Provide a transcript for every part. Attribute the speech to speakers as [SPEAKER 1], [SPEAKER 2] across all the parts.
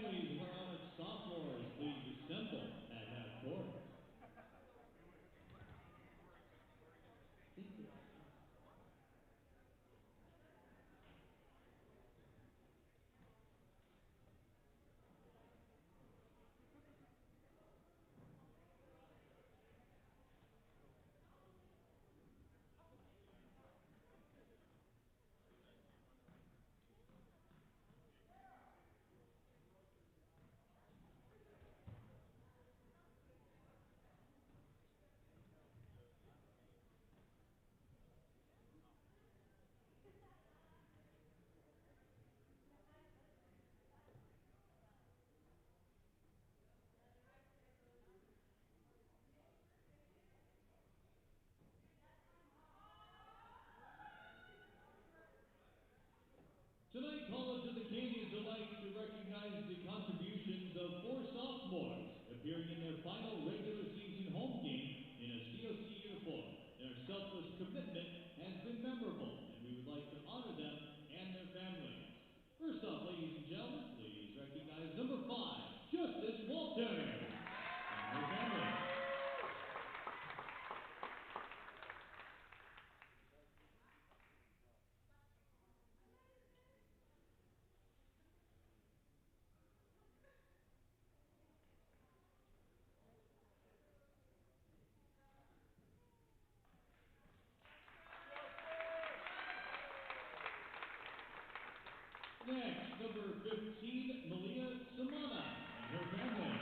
[SPEAKER 1] families of our honored sophomores, please assemble at half court. Thank you. Tonight, College of the Canyons would like to recognize the contributions of 4 sophomores appearing in their final regular season home game in a COC uniform. Their selfless commitment has been memorable, and we would like to honor them and their families. First off, ladies and gentlemen, please recognize number 5, Justice Walter, and her family. Next, number 15, Malia Samana and her family.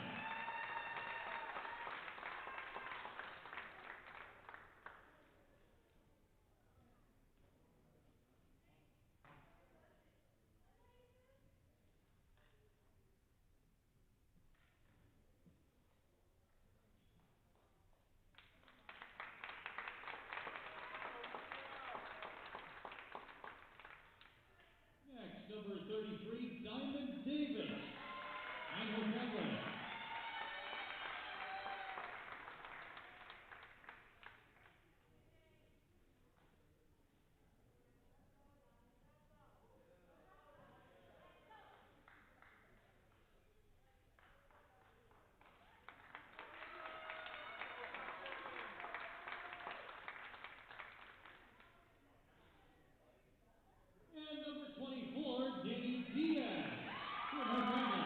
[SPEAKER 1] Next, number 33, Diamond Davis and her family. And number 24, Danny Diaz, and her family.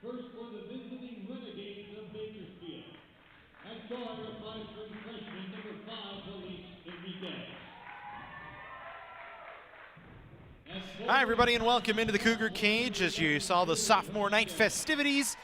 [SPEAKER 1] First for the visiting Renegades of Bakersfield. At guard, a 5'3" freshman, number 5, Luis Enriquez.
[SPEAKER 2] Hi, everybody, and welcome into the Cougar Cage as you saw the sophomore night festivities.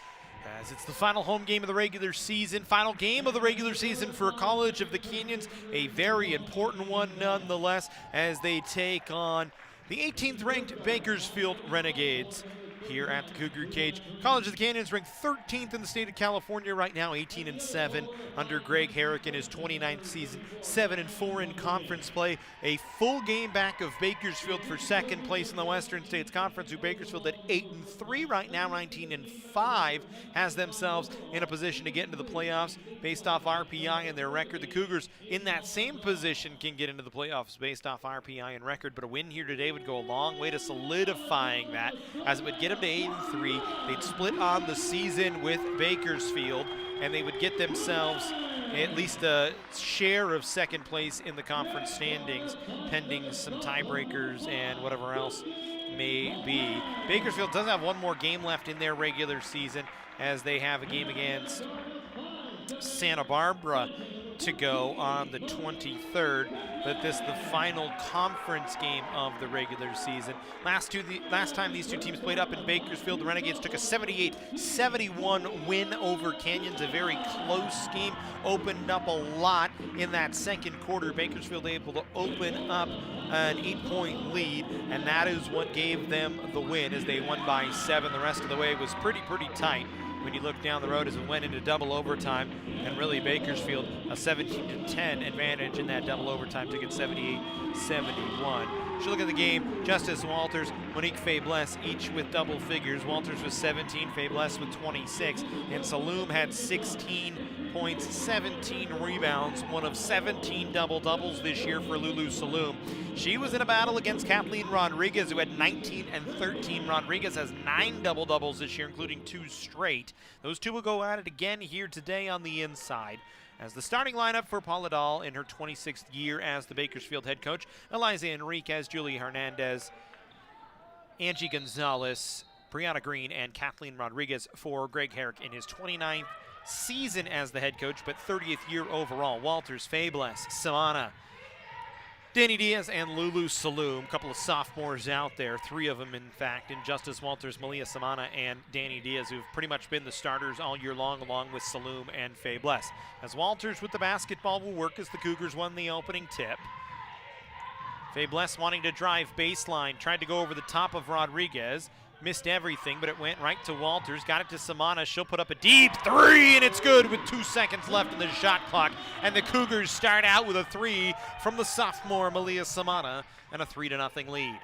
[SPEAKER 2] As it's the final home game of the regular season, final game of the regular season for College of the Canyons, a very important one nonetheless, as they take on the 18th ranked Bakersfield Renegades here at the Cougar Cage. College of the Canyons ranked 13th in the state of California right now, 18-7 under Greg Herrick in his 29th season, 7-4 in conference play. A full game back of Bakersfield for second place in the Western States Conference, who Bakersfield at 8-3 right now, 19-5, has themselves in a position to get into the playoffs based off RPI and their record. The Cougars in that same position can get into the playoffs based off RPI and record, but a win here today would go a long way to solidifying that, as it would get them to 8-3. They'd split on the season with Bakersfield, and they would get themselves at least a share of second place in the conference standings, pending some tiebreakers and whatever else may be. Bakersfield does have one more game left in their regular season, as they have a game against Santa Barbara to go on the 23rd, but this is the final conference game of the regular season. Last time these two teams played up in Bakersfield, the Renegades took a 78-71 win over Canyons. A very close game, opened up a lot in that second quarter. Bakersfield able to open up an 8-point lead, and that is what gave them the win, as they won by 7. The rest of the way was pretty tight when you look down the road, as it went into double overtime, and really Bakersfield a 17-10 advantage in that double overtime, took it 78-71. If you look at the game, Justice Walters, Monique Faiblesse, each with double figures. Walters with 17, Faiblesse with 26, and Saloom had 16 points, 17 rebounds, one of 17 double-doubles this year for Lulu Saloom. She was in a battle against Kathleen Rodriguez, who had 19 and 13. Rodriguez has 9 double-doubles this year, including 2 straight. Those two will go at it again here today on the inside. As the starting lineup for Paula Dahl in her 26th year as the Bakersfield head coach: Eliza Enriquez, Julie Hernandez, Angie Gonzalez, Brianna Green, and Kathleen Rodriguez. For Greg Herrick in his 29th season as the head coach, but 30th year overall: Walters, Faiblesse, Savannah, Danny Diaz, and Lulu Saloom. A couple of sophomores out there, 3 of them in fact, in Justice Walters, Malia Samana, and Danny Diaz, who've pretty much been the starters all year long, along with Saloom and Faiblesse. As Walters with the basketball will work, as the Cougars won the opening tip. Faiblesse wanting to drive baseline, tried to go over the top of Rodriguez, missed everything, but it went right to Walters, got it to Samana. She'll put up a deep 3, and it's good with 2 seconds left in the shot clock, and the Cougars start out with a 3 from the sophomore Malia Samana, and a 3-0 lead.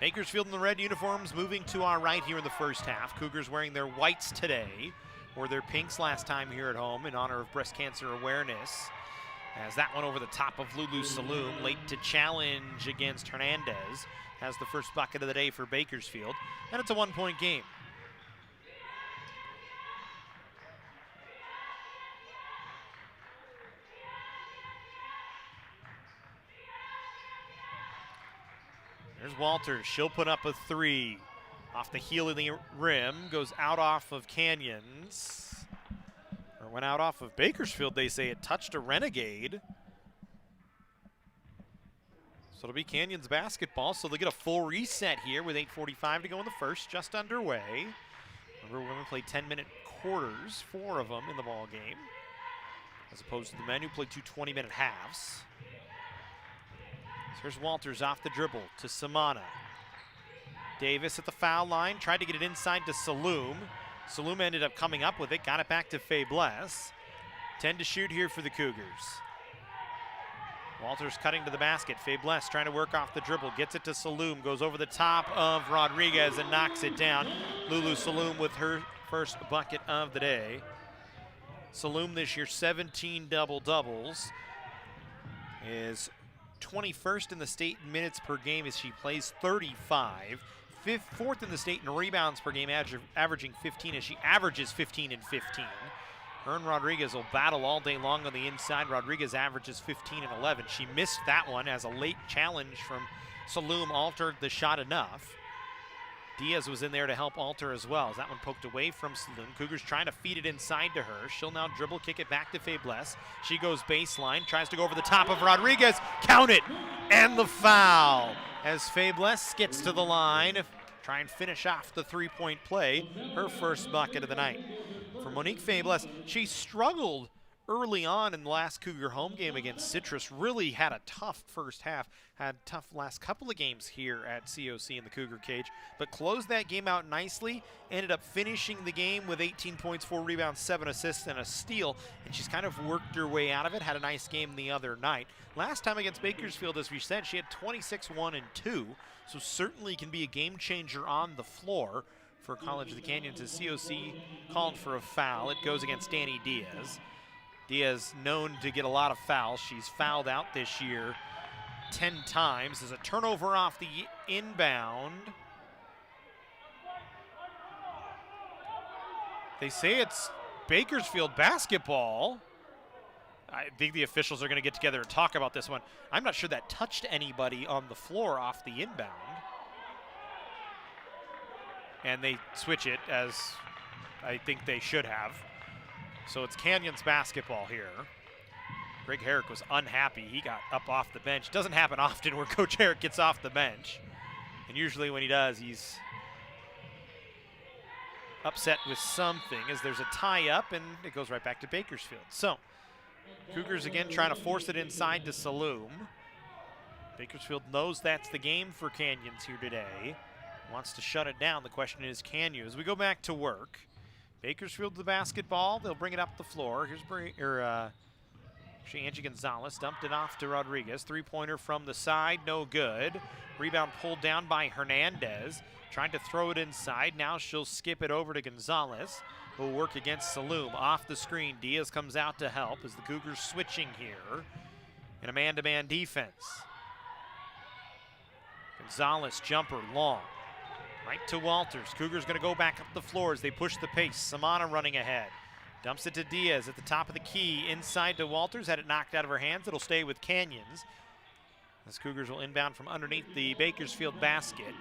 [SPEAKER 2] Bakersfield in the red uniforms moving to our right here in the first half. Cougars wearing their whites today, or their pinks last time here at home in honor of breast cancer awareness. As that one over the top of Lulu Saloom, late to challenge against Hernandez, has the first bucket of the day for Bakersfield, and it's a 1-point game. There's Walters, she'll put up a 3. Off the heel of the rim, goes out off of Canyons. Or went out off of Bakersfield, they say. It touched a Renegade. So it'll be Canyons basketball, so they'll get a full reset here with 8:45 to go in the first, just underway. Remember, women play 10-minute quarters, 4 of them in the ball game, as opposed to the men who play 2 20-minute halves. So here's Walters off the dribble to Samana. Davis at the foul line, tried to get it inside to Saloom. Saloom ended up coming up with it, got it back to Faiblesse. 10 to shoot here for the Cougars. Walters cutting to the basket. Faiblesse trying to work off the dribble, gets it to Saloom, goes over the top of Rodriguez and knocks it down. Lulu Saloom with her first bucket of the day. Saloom this year, 17 double-doubles, is 21st in the state in minutes per game as she plays 35. 4th in the state in rebounds per game, averaging 15 as she averages 15 and 15. Her and Rodriguez will battle all day long on the inside. Rodriguez averages 15 and 11. She missed that one as a late challenge from Saloom altered the shot enough. Diaz was in there to help alter as well, as that one poked away from Saloon. Cougars trying to feed it inside to her. She'll now dribble, kick it back to Faiblesse. She goes baseline, tries to go over the top of Rodriguez. Count it! And the foul as Faiblesse gets to the line. Try and finish off the three-point play, her first bucket of the night. For Monique Faiblesse, she struggled early on in the last Cougar home game against Citrus. Really had a tough first half, had tough last couple of games here at COC in the Cougar Cage, but closed that game out nicely, ended up finishing the game with 18 points, 4 rebounds, 7 assists, and a steal, and she's kind of worked her way out of it, had a nice game the other night. Last time against Bakersfield, as we said, she had 26, 1, and 2, so certainly can be a game changer on the floor for College of the Canyons as COC called for a foul. It goes against Danny Diaz. Diaz known to get a lot of fouls. She's fouled out this year 10 times. There's a turnover off the inbound. They say it's Bakersfield basketball. I think the officials are going to get together and talk about this one. I'm not sure that touched anybody on the floor off the inbound. And they switch it, as I think they should have. So it's Canyons basketball here. Greg Herrick was unhappy. He got up off the bench. Doesn't happen often where Coach Herrick gets off the bench. And usually when he does, he's upset with something, as there's a tie-up, and it goes right back to Bakersfield. So Cougars again trying to force it inside to Saloom. Bakersfield knows that's the game for Canyons here today. Wants to shut it down. The question is, can you? As we go back to work, Bakersfield the basketball. They'll bring it up the floor. Here's Angie Gonzalez dumped it off to Rodriguez. Three-pointer from the side, no good. Rebound pulled down by Hernandez. Trying to throw it inside. Now she'll skip it over to Gonzalez, who will work against Saloom. Off the screen, Diaz comes out to help as the Cougars switching here in a man-to-man defense. Gonzalez jumper long. Right to Walters. Cougars going to go back up the floor as they push the pace. Samana running ahead. Dumps it to Diaz at the top of the key. Inside to Walters. Had it knocked out of her hands. It'll stay with Canyons, as Cougars will inbound from underneath the Bakersfield basket.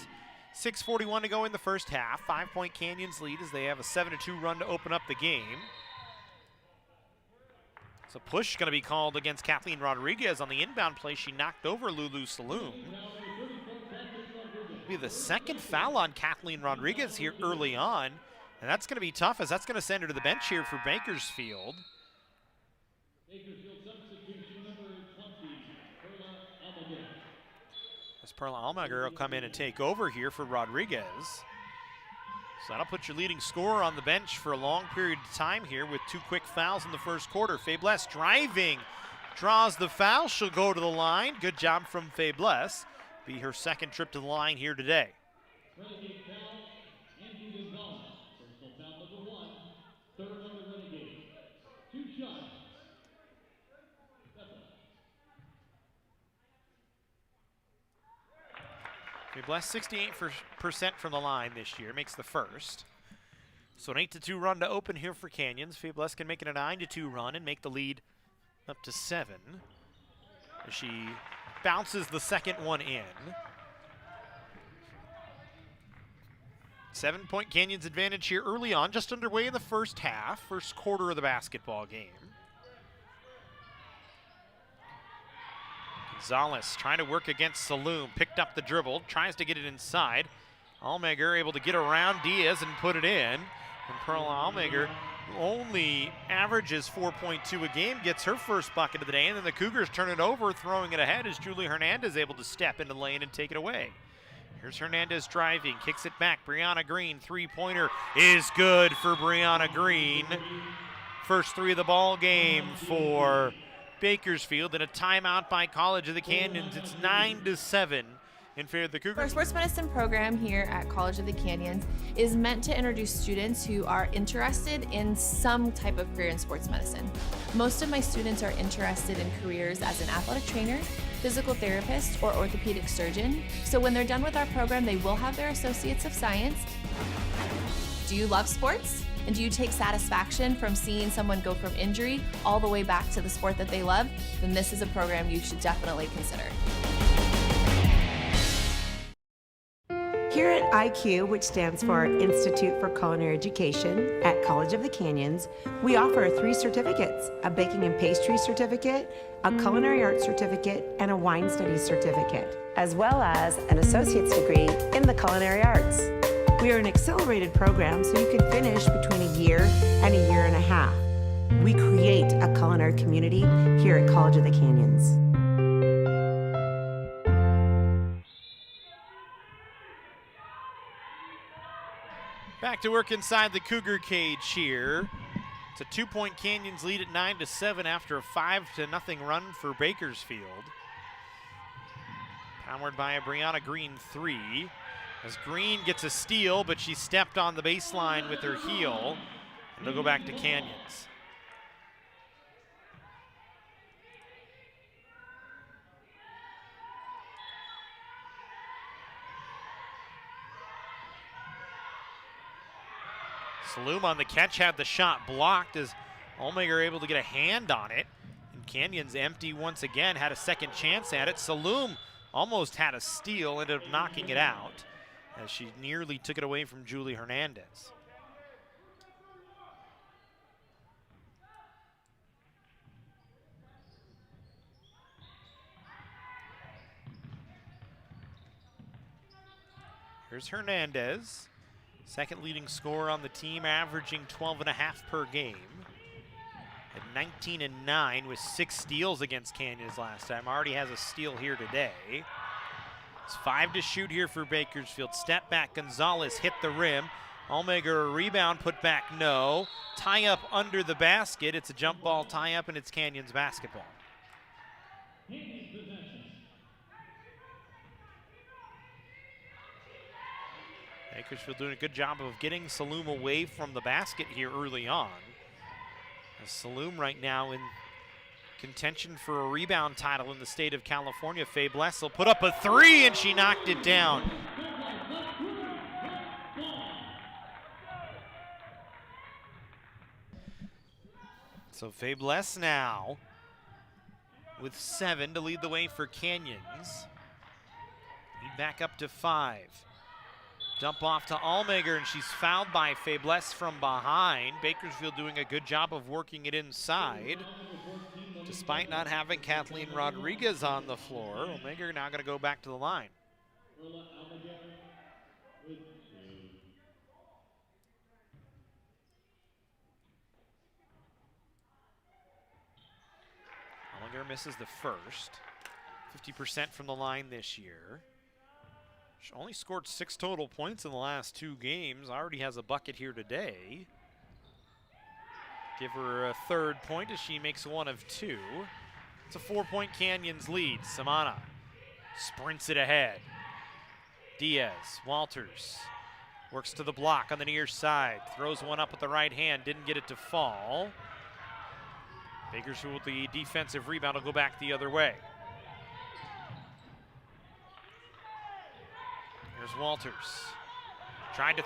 [SPEAKER 2] 6:41 to go in the first half. 5-point Canyons lead as they have a 7-2 run to open up the game. So push going to be called against Kathleen Rodriguez on the inbound play. She knocked over Lulu Saloom. Be the second foul on Kathleen Rodriguez here early on, and that's going to be tough, as that's going to send her to the bench here for Bakersfield. As Perla Almaguer will come in and take over here for Rodriguez. So that'll put your leading scorer on the bench for a long period of time here with 2 quick fouls in the first quarter. Faiblesse driving, draws the foul. She'll go to the line. Good job from Faiblesse. Be her second trip to the line here today. Faiblesse 68% from the line this year, makes the first. So an 8-2 run to open here for Canyons. Faiblesse can make it a 9-2 run and make the lead up to 7. As she bounces the second one in. 7-point Canyons advantage here early on, just underway in the first half, first quarter of the basketball game. Gonzalez trying to work against Saloom, picked up the dribble, tries to get it inside. Almaguer able to get around Diaz and put it in. And Perla Almaguer only averages 4.2 a game, gets her first bucket of the day, and then the Cougars turn it over, throwing it ahead as Julie Hernandez able to step into the lane and take it away. Here's Hernandez driving, kicks it back. Brianna Green, three-pointer is good for Brianna Green. First three of the ball game for Bakersfield, and a timeout by College of the Canyons. It's 9-7 in favor of the Cougars.
[SPEAKER 3] Our sports medicine program here at College of the Canyons is meant to introduce students who are interested in some type of career in sports medicine. Most of my students are interested in careers as an athletic trainer, physical therapist, or orthopedic surgeon. So when they're done with our program, they will have their Associates of Science. Do you love sports? And do you take satisfaction from seeing someone go from injury all the way back to the sport that they love? Then this is a program you should definitely consider.
[SPEAKER 4] Here at IQ, which stands for Institute for Culinary Education at College of the Canyons, we offer 3 certificates: a baking and pastry certificate, a culinary arts certificate, and a wine studies certificate, as well as an associate's degree in the culinary arts. We are an accelerated program, so you can finish between a year and a year and a half. We create a culinary community here at College of the Canyons.
[SPEAKER 2] Back to work inside the Cougar Cage here. It's a 2-point Canyons lead at 9-7 after a 5-0 run for Bakersfield. Powered by a Brianna Green 3. As Green gets a steal, but she stepped on the baseline with her heel. And they'll go back to Canyons. Saloom on the catch, had the shot blocked as Allmaker able to get a hand on it. And Canyons empty once again, had a second chance at it. Saloom almost had a steal, ended up knocking it out as she nearly took it away from Julie Hernandez. Here's Hernandez. Second leading scorer on the team, averaging 12.5 per game. At 19-9 with 6 steals against Canyons last time. Already has a steal here today. It's 5 to shoot here for Bakersfield. Step back, Gonzalez hit the rim. Allmaker a rebound, put back, no. Tie up under the basket. It's a jump ball tie up and it's Canyons basketball. Bakersfield doing a good job of getting Saloom away from the basket here early on. As Saloom right now in contention for a rebound title in the state of California. Faye Bless will put up a 3 and she knocked it down. So Faye Bless now with 7 to lead the way for Canyons. Lead back up to 5. Dump off to Allmaker, and she's fouled by Faye Bless from behind. Bakersfield doing a good job of working it inside. Despite not having Kathleen Rodriguez on the floor, Allmaker now going to go back to the line. Allmaker misses the first. 50% from the line this year. She only scored 6 total points in the last 2 games. Already has a bucket here today. Give her a 3rd point as she makes 1 of 2. It's a 4-point Canyons lead. Samana sprints it ahead. Diaz, Walters works to the block on the near side. Throws one up with the right hand, didn't get it to fall. Bakersfield with the defensive rebound will go back the other way. Here's Walters. It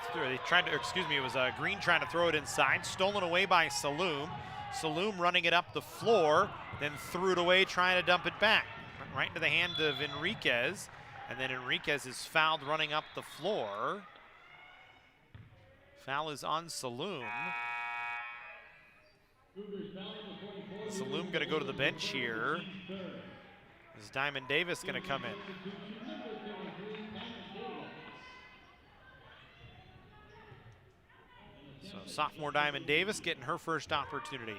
[SPEAKER 2] was Green trying to throw it inside. Stolen away by Saloom. Saloom running it up the floor, then threw it away, trying to dump it back. Went right into the hand of Enriquez, and then Enriquez is fouled running up the floor. Foul is on Saloom. Saloom going to go to the bench here. Is Diamond Davis going to come in? So sophomore Diamond Davis getting her first opportunity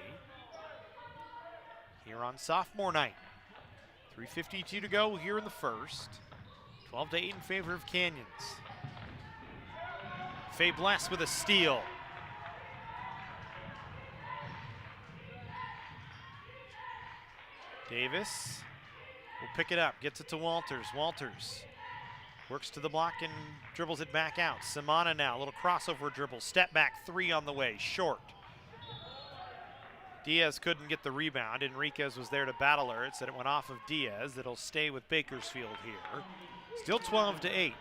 [SPEAKER 2] here on sophomore night. 3:52 to go here in the first. 12-8 in favor of Canyons. Faye Bless with a steal. Davis will pick it up, gets it to Walters. Walters works to the block and dribbles it back out. Samana now, a little crossover dribble. Step back 3 on the way, short. Diaz couldn't get the rebound. Enriquez was there to battle her. It said it went off of Diaz. It'll stay with Bakersfield here. Still 12-8.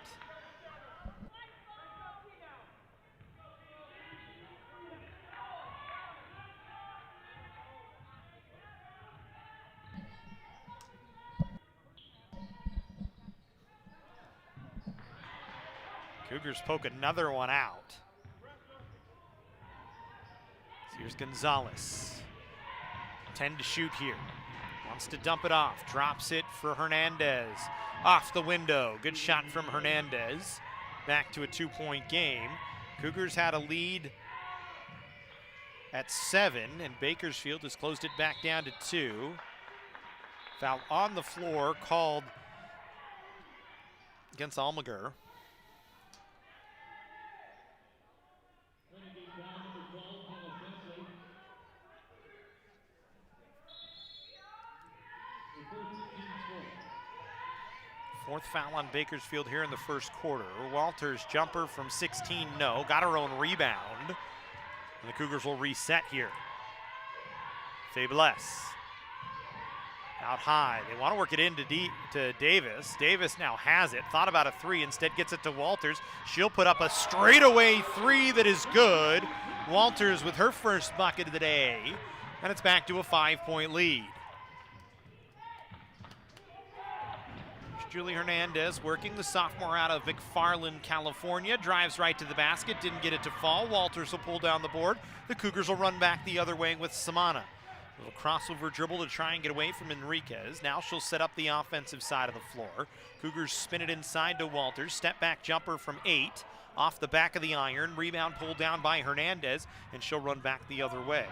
[SPEAKER 2] Cougars poke another one out. Here's Gonzalez. 10 to shoot here. Wants to dump it off. Drops it for Hernandez. Off the window. Good shot from Hernandez. Back to a 2-point game. Cougars had a lead at 7, and Bakersfield has closed it back down to 2. Foul on the floor called against Almaguer. Fourth foul on Bakersfield here in the first quarter. Walters' jumper from 16, no. Got her own rebound. And the Cougars will reset here. Fabless. Out high. They want to work it into Davis. Davis now has it. Thought about a 3. Instead gets it to Walters. She'll put up a straightaway 3 that is good. Walters with her first bucket of the day. And it's back to a 5-point lead. Julie Hernandez working, the sophomore out of McFarland, California. Drives right to the basket, didn't get it to fall. Walters will pull down the board. The Cougars will run back the other way with Samana. A little crossover dribble to try and get away from Enriquez. Now she'll set up the offensive side of the floor. Cougars spin it inside to Walters. Step back jumper from 8. Off the back of the iron. Rebound pulled down by Hernandez, and she'll run back the other way.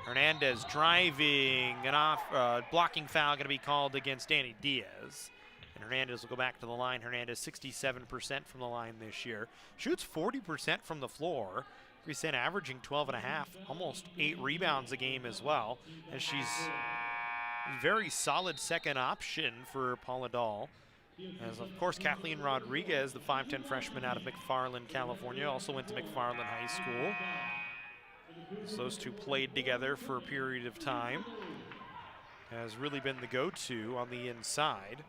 [SPEAKER 2] Hernandez driving, and blocking foul going to be called against Danny Diaz. And Hernandez will go back to the line. Hernandez 67% from the line this year. Shoots 40% from the floor. We said averaging 12.5, almost 8 rebounds a game as well. And she's a very solid second option for Paula Dahl. As of course Kathleen Rodriguez, the 5'10 freshman out of McFarland, California, also went to McFarland High School. So those two played together for a period of time. Has really been the go-to on the inside.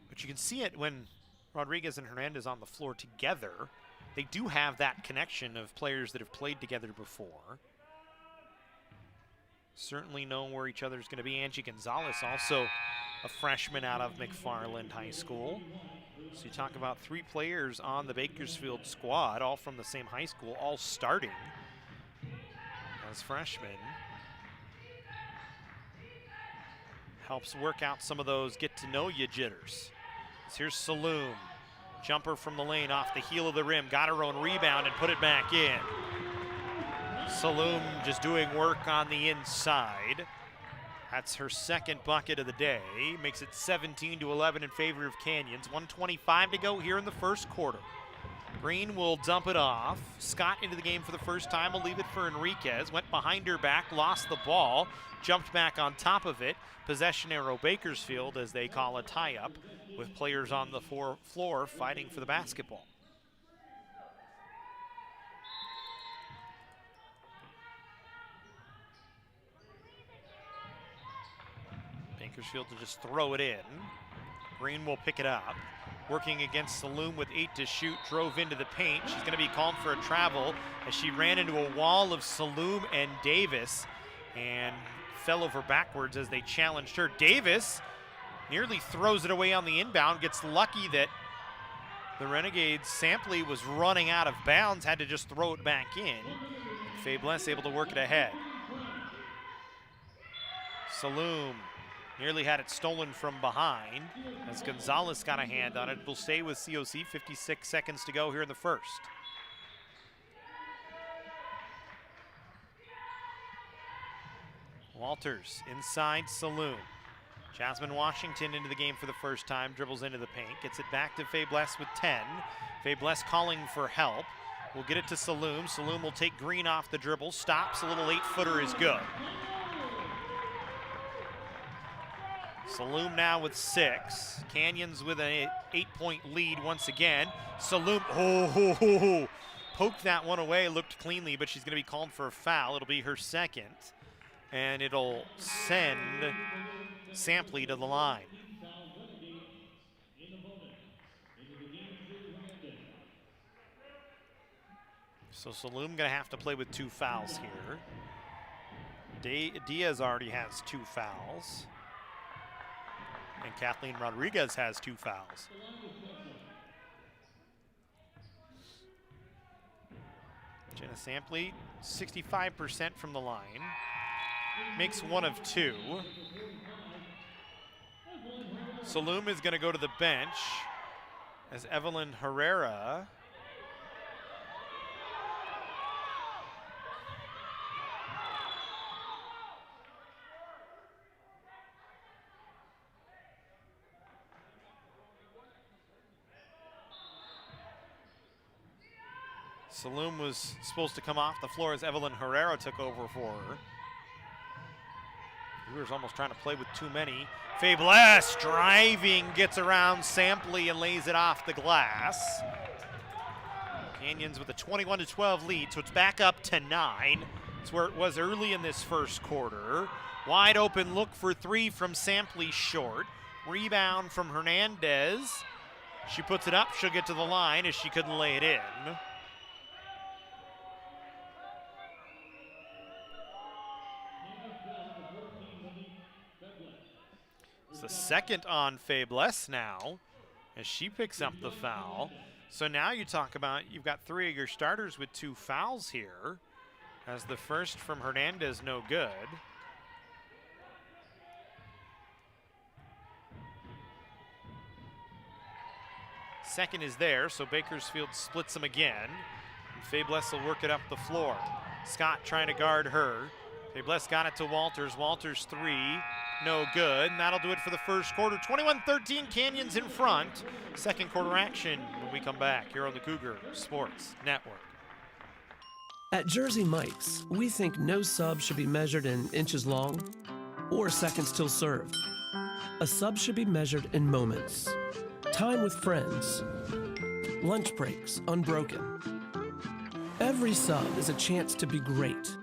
[SPEAKER 2] But you can see it when Rodriguez and Hernandez on the floor together. They do have that connection of players that have played together before. Certainly know where each other's going to be. Angie Gonzalez, also a freshman out of McFarland High School. So you talk about 3 players on the Bakersfield squad, all from the same high school, all starting as freshmen. Helps work out some of those get-to-know-you jitters. So here's Saloom. Jumper from the lane off the heel of the rim. Got her own rebound and put it back in. Saloom just doing work on the inside. That's her second bucket of the day. Makes it 17-11 in favor of Canyons. 1:25 to go here in the first quarter. Green will dump it off. Scott into the game for the first time. Will leave it for Enriquez. Went behind her back, lost the ball. Jumped back on top of it. Possession arrow Bakersfield as they call a tie-up with players on the floor fighting for the basketball. Bakersfield to just throw it in. Green will pick it up. Working against Saloom with 8 to shoot, drove into the paint. She's going to be called for a travel as she ran into a wall of Saloom and Davis and fell over backwards as they challenged her. Davis nearly throws it away on the inbound, gets lucky that the Renegades' Sampley was running out of bounds, had to just throw it back in. Fabless able to work it ahead. Saloom nearly had it stolen from behind as Gonzalez got a hand on it. Will stay with COC, 56 seconds to go here in the first. Walters inside Saloom. Jasmine Washington into the game for the first time, dribbles into the paint, gets it back to Fabless with 10. Fabless calling for help. We'll get it to Saloom. Saloom will take Green off the dribble, stops, a little 8-footer is good. Saloom now with 6. Canyons with an 8-point lead once again. Saloom, poked that one away, looked cleanly, but she's going to be called for a foul. It'll be her second, and it'll send Sampley to the line. So Saloom going to have to play with 2 fouls here. Diaz already has 2 fouls. And Kathleen Rodriguez has 2 fouls. Jenna Sampley, 65% from the line. Makes 1 of 2. Saloom is going to go to the bench as Evelyn Herrera Saloom was supposed to come off the floor as Evelyn Herrera took over for her. Cougars almost trying to play with too many. Faiblesse driving, gets around Sampley and lays it off the glass. Canyons with a 21-12 lead, so it's back up to 9. It's where it was early in this first quarter. Wide open look for 3 from Sampley, short. Rebound from Hernandez. She puts it up, she'll get to the line as she couldn't lay it in. It's the second on Faiblesse now as she picks up the foul. So now you talk about you've got 3 of your starters with 2 fouls here, as the first from Hernandez no good. Second is there, so Bakersfield splits them again. And Faiblesse will work it up the floor. Scott trying to guard her. Faiblesse got it to Walters. Walters 3, no good. And that'll do it for the first quarter. 21-13, Canyons in front. Second quarter action when we come back here on the Cougar Sports Network.
[SPEAKER 5] At Jersey Mike's, we think no sub should be measured in inches long or seconds till served. A sub should be measured in moments. Time with friends. Lunch breaks unbroken. Every sub is a chance to be great.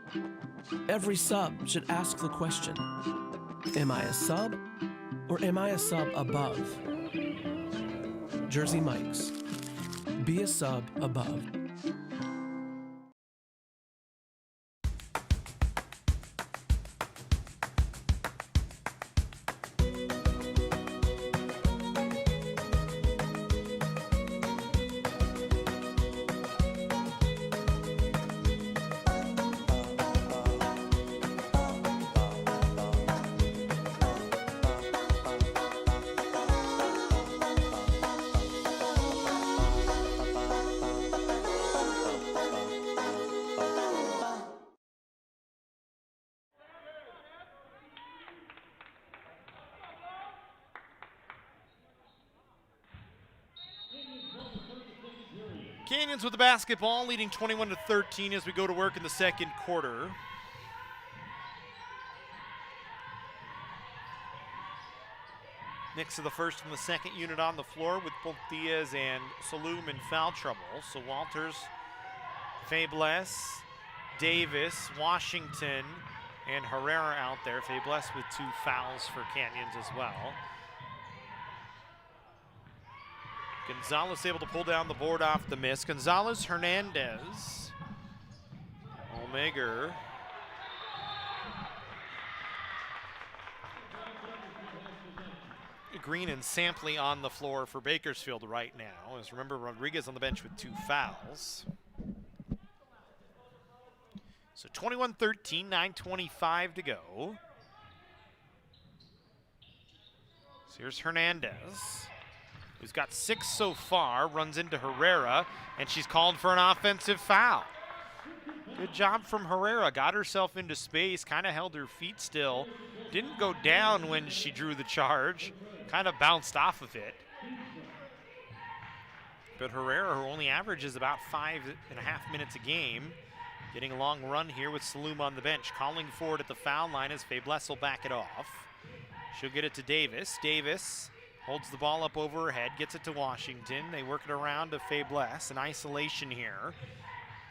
[SPEAKER 5] Every sub should ask the question, am I a sub or am I a sub above? Jersey Mike's. Be a sub above.
[SPEAKER 2] Canyons with the basketball, leading 21-13 as we go to work in the second quarter. Mix of the first and the second unit on the floor with both Diaz and Saloom in foul trouble. So Walters, Faiblesse, Davis, Washington, and Herrera out there. Faiblesse with 2 fouls for Canyons as well. Gonzalez able to pull down the board off the miss. Gonzalez, Hernandez, Omega. Green and Sampley on the floor for Bakersfield right now. As remember, Rodriguez on the bench with 2 fouls. So 21-13, 9:25 to go. So here's Hernandez, who's got 6 so far, runs into Herrera, and she's called for an offensive foul. Good job from Herrera, got herself into space, kind of held her feet still. Didn't go down when she drew the charge, kind of bounced off of it. But Herrera, who only averages about 5.5 minutes a game, getting a long run here with Saloom on the bench, calling for it at the foul line as Faiblesse will back it off. She'll get it to Davis. Davis holds the ball up over her head, gets it to Washington. They work it around to Faiblesse, in isolation here.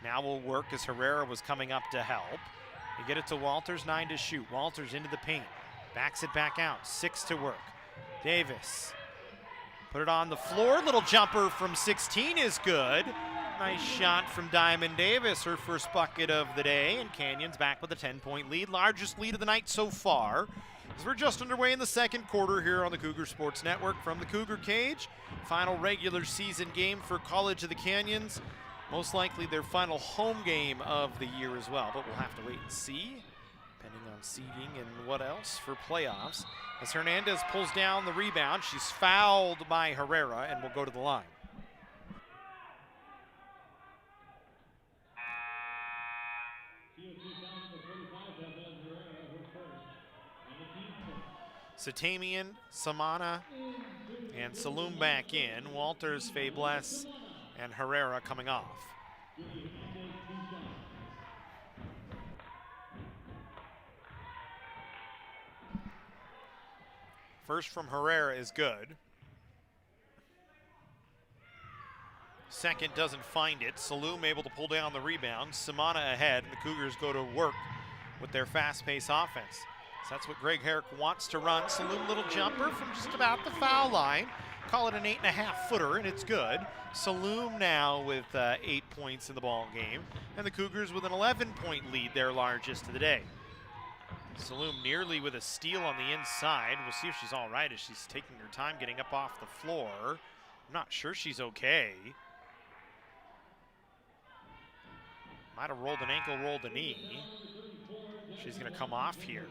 [SPEAKER 2] Now will work as Herrera was coming up to help. They get it to Walters, 9 to shoot. Walters into the paint, backs it back out, 6 to work. Davis, put it on the floor. Little jumper from 16 is good. Nice shot from Diamond Davis, her first bucket of the day, and Canyons back with a 10-point lead. Largest lead of the night so far. As we're just underway in the second quarter here on the Cougar Sports Network from the Cougar Cage. Final regular season game for College of the Canyons. Most likely their final home game of the year as well, but we'll have to wait and see, depending on seeding and what else for playoffs. As Hernandez pulls down the rebound, she's fouled by Herrera and will go to the line. Satamian, Samana, and Saloom back in. Walters, Fabless, and Herrera coming off. First from Herrera is good. Second doesn't find it. Saloom able to pull down the rebound. Samana ahead, and the Cougars go to work with their fast-paced offense. So that's what Greg Herrick wants to run. Saloom little jumper from just about the foul line. Call it an 8.5-footer, and it's good. Saloom now with 8 points in the ball game, and the Cougars with an 11-point lead, their largest of the day. Saloom nearly with a steal on the inside. We'll see if she's all right as she's taking her time getting up off the floor. I'm not sure she's okay. Might have rolled an ankle, rolled a knee. She's going to come off here.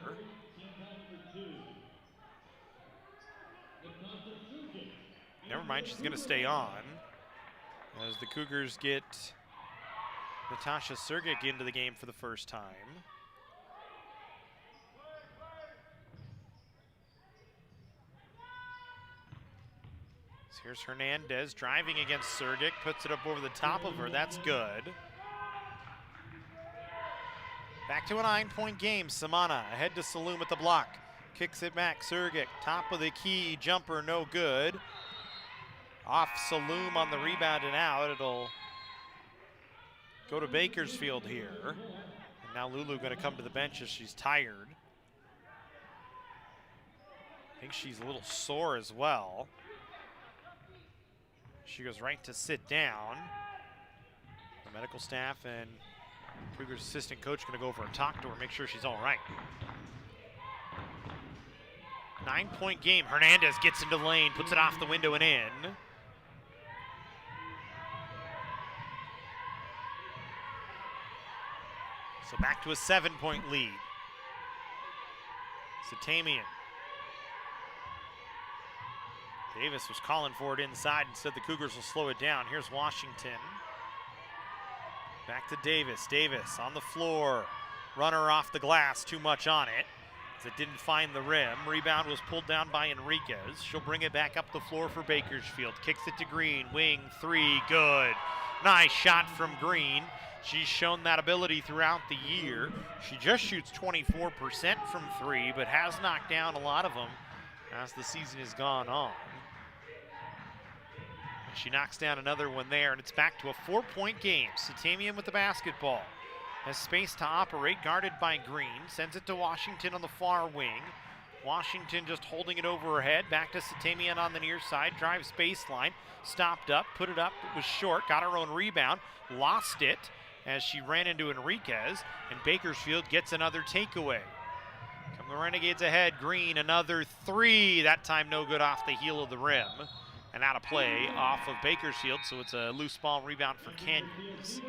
[SPEAKER 2] Never mind, she's going to stay on as the Cougars get Natasha Sergic into the game for the first time. So here's Hernandez driving against Sergic, puts it up over the top of her. That's good. Back to a 9-point game. Samana ahead to Saloom at the block. Kicks it back. Sergic, top of the key. Jumper, no good. Off Saloom on the rebound and out. It'll go to Bakersfield here. And now Lulu going to come to the bench as she's tired. I think she's a little sore as well. She goes right to sit down. The medical staff and Cougars assistant coach going to go over and talk to her, make sure she's all right. 9-point game. Hernandez gets into the lane, puts it off the window and in. So back to a 7-point lead. Satamian. Davis was calling for it inside and said the Cougars will slow it down. Here's Washington. Back to Davis. Davis on the floor. Runner off the glass, too much on it. As it didn't find the rim. Rebound was pulled down by Enriquez. She'll bring it back up the floor for Bakersfield. Kicks it to Green. Wing three, good. Nice shot from Green. She's shown that ability throughout the year. She just shoots 24% from three, but has knocked down a lot of them as the season has gone on. She knocks down another one there, and it's back to a 4-point game. Satamian with the basketball. Has space to operate, guarded by Green. Sends it to Washington on the far wing. Washington just holding it over her head. Back to Satamian on the near side. Drives baseline. Stopped up, put it up. It was short. Got her own rebound. Lost it as she ran into Enriquez. And Bakersfield gets another takeaway. Come the Renegades ahead. Green, another three. That time no good off the heel of the rim. And out of play off of Bakersfield, so it's a loose ball rebound for Canyons.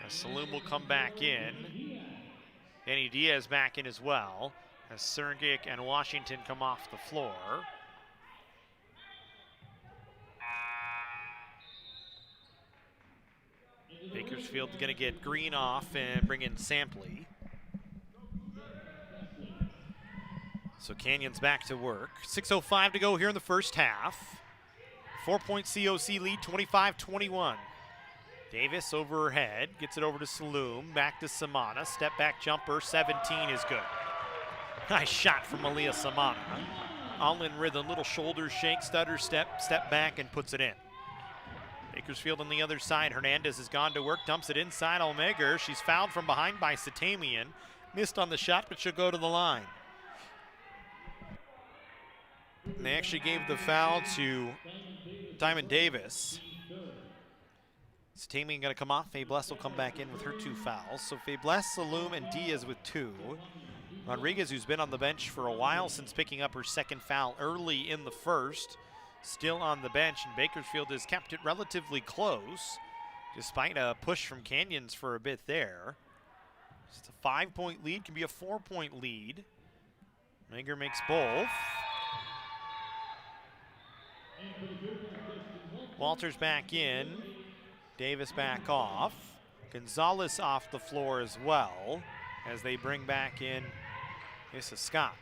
[SPEAKER 2] Saloom will come back in. Danny Diaz back in as well, as Sergic and Washington come off the floor. Bakersfield going to get Green off and bring in Sampley. So Canyons back to work. 6:05 to go here in the first half. 4-point COC lead, 25-21. Davis over her head, gets it over to Saloom, back to Samana. Step back jumper, 17 is good. Nice shot from Malia Samana. All in rhythm, little shoulder shake, stutter step, step back and puts it in. Bakersfield on the other side. Hernandez has gone to work, dumps it inside Almager. She's fouled from behind by Satamian. Missed on the shot, but she'll go to the line. And they actually gave the foul to Diamond Davis. Satamian going to come off. Fabless will come back in with her 2 fouls. So Fabless, Saloom, and Diaz with 2. Rodriguez, who's been on the bench for a while since picking up her second foul early in the first, still on the bench, and Bakersfield has kept it relatively close despite a push from Canyons for a bit there. It's a 5-point lead, can be a 4-point lead. Mager makes both. Walters back in, Davis back off. Gonzalez off the floor as well as they bring back in Issa Scott.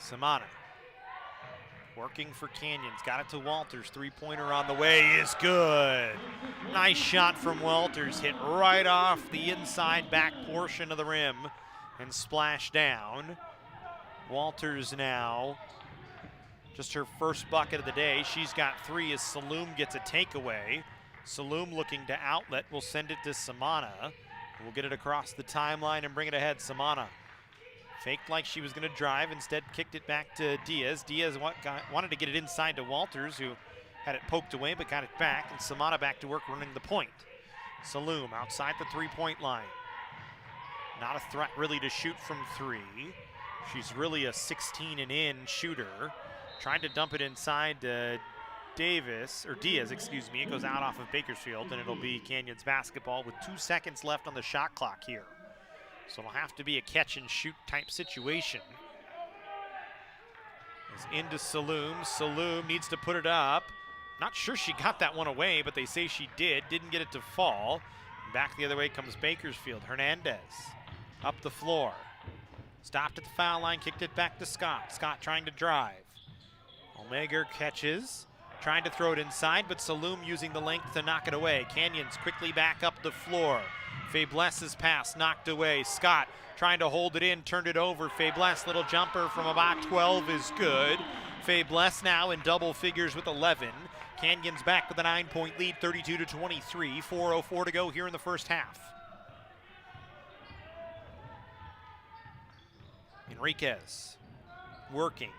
[SPEAKER 2] Samana working for Canyons, got it to Walters, three-pointer on the way is good. Nice shot from Walters, hit right off the inside back portion of the rim and splashed down. Walters now, just her first bucket of the day. She's got 3 as Saloom gets a takeaway. Saloom looking to outlet, will send it to Samana. We'll get it across the timeline and bring it ahead. Samana faked like she was going to drive, instead kicked it back to Diaz. Diaz wanted to get it inside to Walters, who had it poked away but got it back, and Samana back to work running the point. Saloom outside the three-point line. Not a threat really to shoot from 3. She's really a 16 and in shooter. Tried to dump it inside to Diaz, excuse me. It goes out off of Bakersfield, and it'll be Canyons basketball with 2 seconds left on the shot clock here. So it'll have to be a catch and shoot type situation. It's into Saloom. Saloom needs to put it up. Not sure she got that one away, but they say she did. Didn't get it to fall. Back the other way comes Bakersfield. Hernandez up the floor. Stopped at the foul line, kicked it back to Scott. Scott trying to drive. Almager catches, trying to throw it inside, but Saloom using the length to knock it away. Canyons quickly back up the floor. Faiblesse's pass knocked away. Scott trying to hold it in, turned it over. Faiblesse, little jumper from about 12 is good. Faiblesse now in double figures with 11. Canyons back with a 9-point lead, 32-23. 4:04 to go here in the first half. Enriquez working.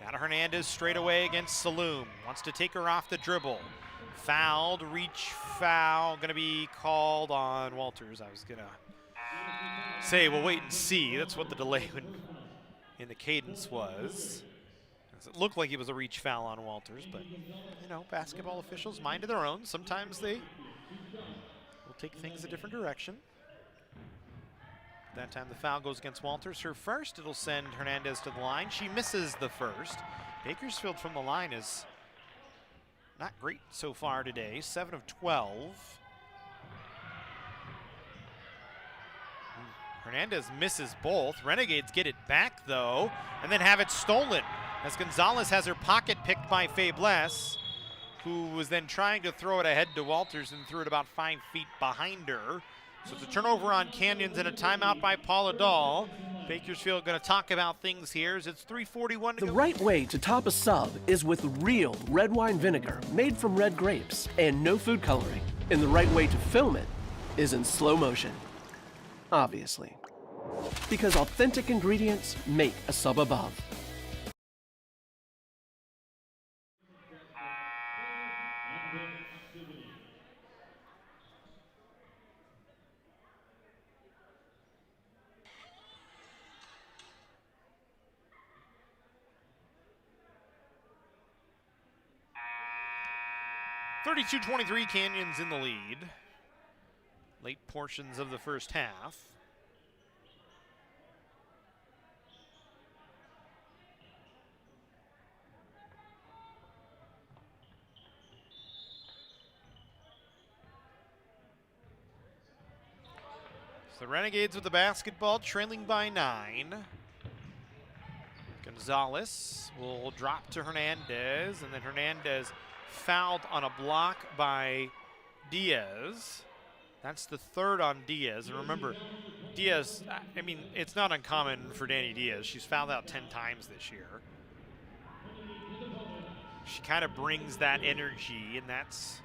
[SPEAKER 2] Now to Hernandez straight away against Saloom. Wants to take her off the dribble. Fouled, reach foul, gonna be called on Walters. I was gonna say we'll wait and see. That's what the delay in the cadence was. It looked like it was a reach foul on Walters, but you know, basketball officials mind of their own. Sometimes they will take things a different direction. That time the foul goes against Walters. Her first, it'll send Hernandez to the line. She misses the first. Bakersfield from the line is not great so far today, 7 of 12. Hernandez misses both. Renegades get it back though, and then have it stolen as Gonzalez has her pocket picked by Faiblesse, who was then trying to throw it ahead to Walters and threw it about 5 feet behind her. So it's a turnover on Canyons and a timeout by Paula Dahl. Bakersfield going to talk about things here as it's 3:41 to go.
[SPEAKER 5] The right way to top a sub is with real red wine vinegar made from red grapes and no food coloring. And the right way to film it is in slow motion. Obviously. Because authentic ingredients make a sub above.
[SPEAKER 2] (32-23) Canyons in the lead. Late portions of the first half. So the Renegades with the basketball, trailing by 9. Gonzalez will drop to Hernandez, and then Hernandez fouled on a block by Diaz. That's the third on Diaz. And remember, Diaz, I mean, it's not uncommon for Danny Diaz. She's fouled out 10 times this year. She kind of brings that energy, and that's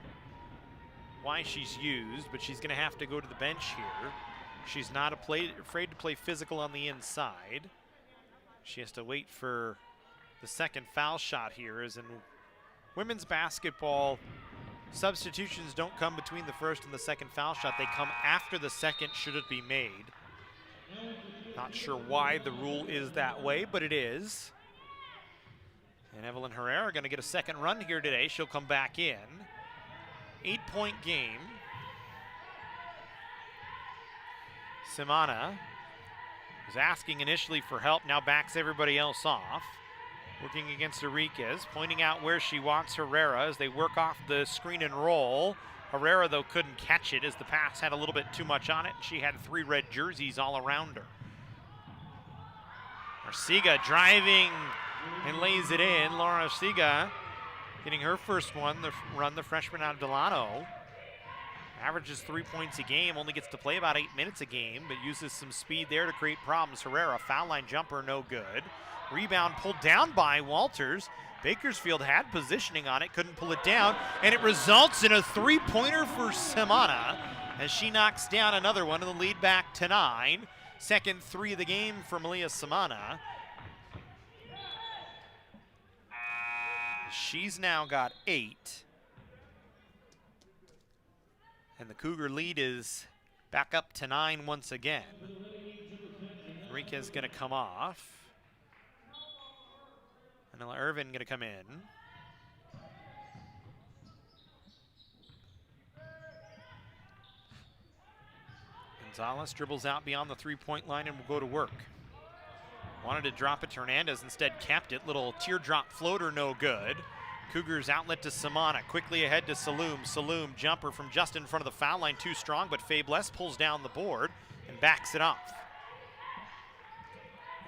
[SPEAKER 2] why she's used, but she's going to have to go to the bench here. She's not afraid to play physical on the inside. She has to wait for the second foul shot here, as in women's basketball, substitutions don't come between the first and the second foul shot. They come after the second, should it be made. Not sure why the rule is that way, but it is. And Evelyn Herrera going to get a second run here today. She'll come back in. 8-point game. Simana was asking initially for help, now backs everybody else off. Working against Enriquez, pointing out where she wants Herrera as they work off the screen and roll. Herrera, though, couldn't catch it as the pass had a little bit too much on it, and she had 3 red jerseys all around her. Arcega driving and lays it in. Laura Arcega getting her first one, the freshman out of Delano. Averages 3 points a game, only gets to play about 8 minutes a game, but uses some speed there to create problems. Herrera, foul line jumper, no good. Rebound pulled down by Walters. Bakersfield had positioning on it, couldn't pull it down, and it results in a 3-pointer for Simana as she knocks down another one, and the lead back to 9. Second 3 of the game for Malia Simana. She's now got 8. And the Cougar lead is back up to 9 once again. Enriquez gonna come off. Anila Irvin gonna come in. Gonzalez dribbles out beyond the 3-point line and will go to work. Wanted to drop it to Hernandez, instead kept it. Little teardrop floater, no good. Cougars outlet to Simana, quickly ahead to Saloom. Saloom jumper from just in front of the foul line, too strong, but Fabless pulls down the board and backs it off.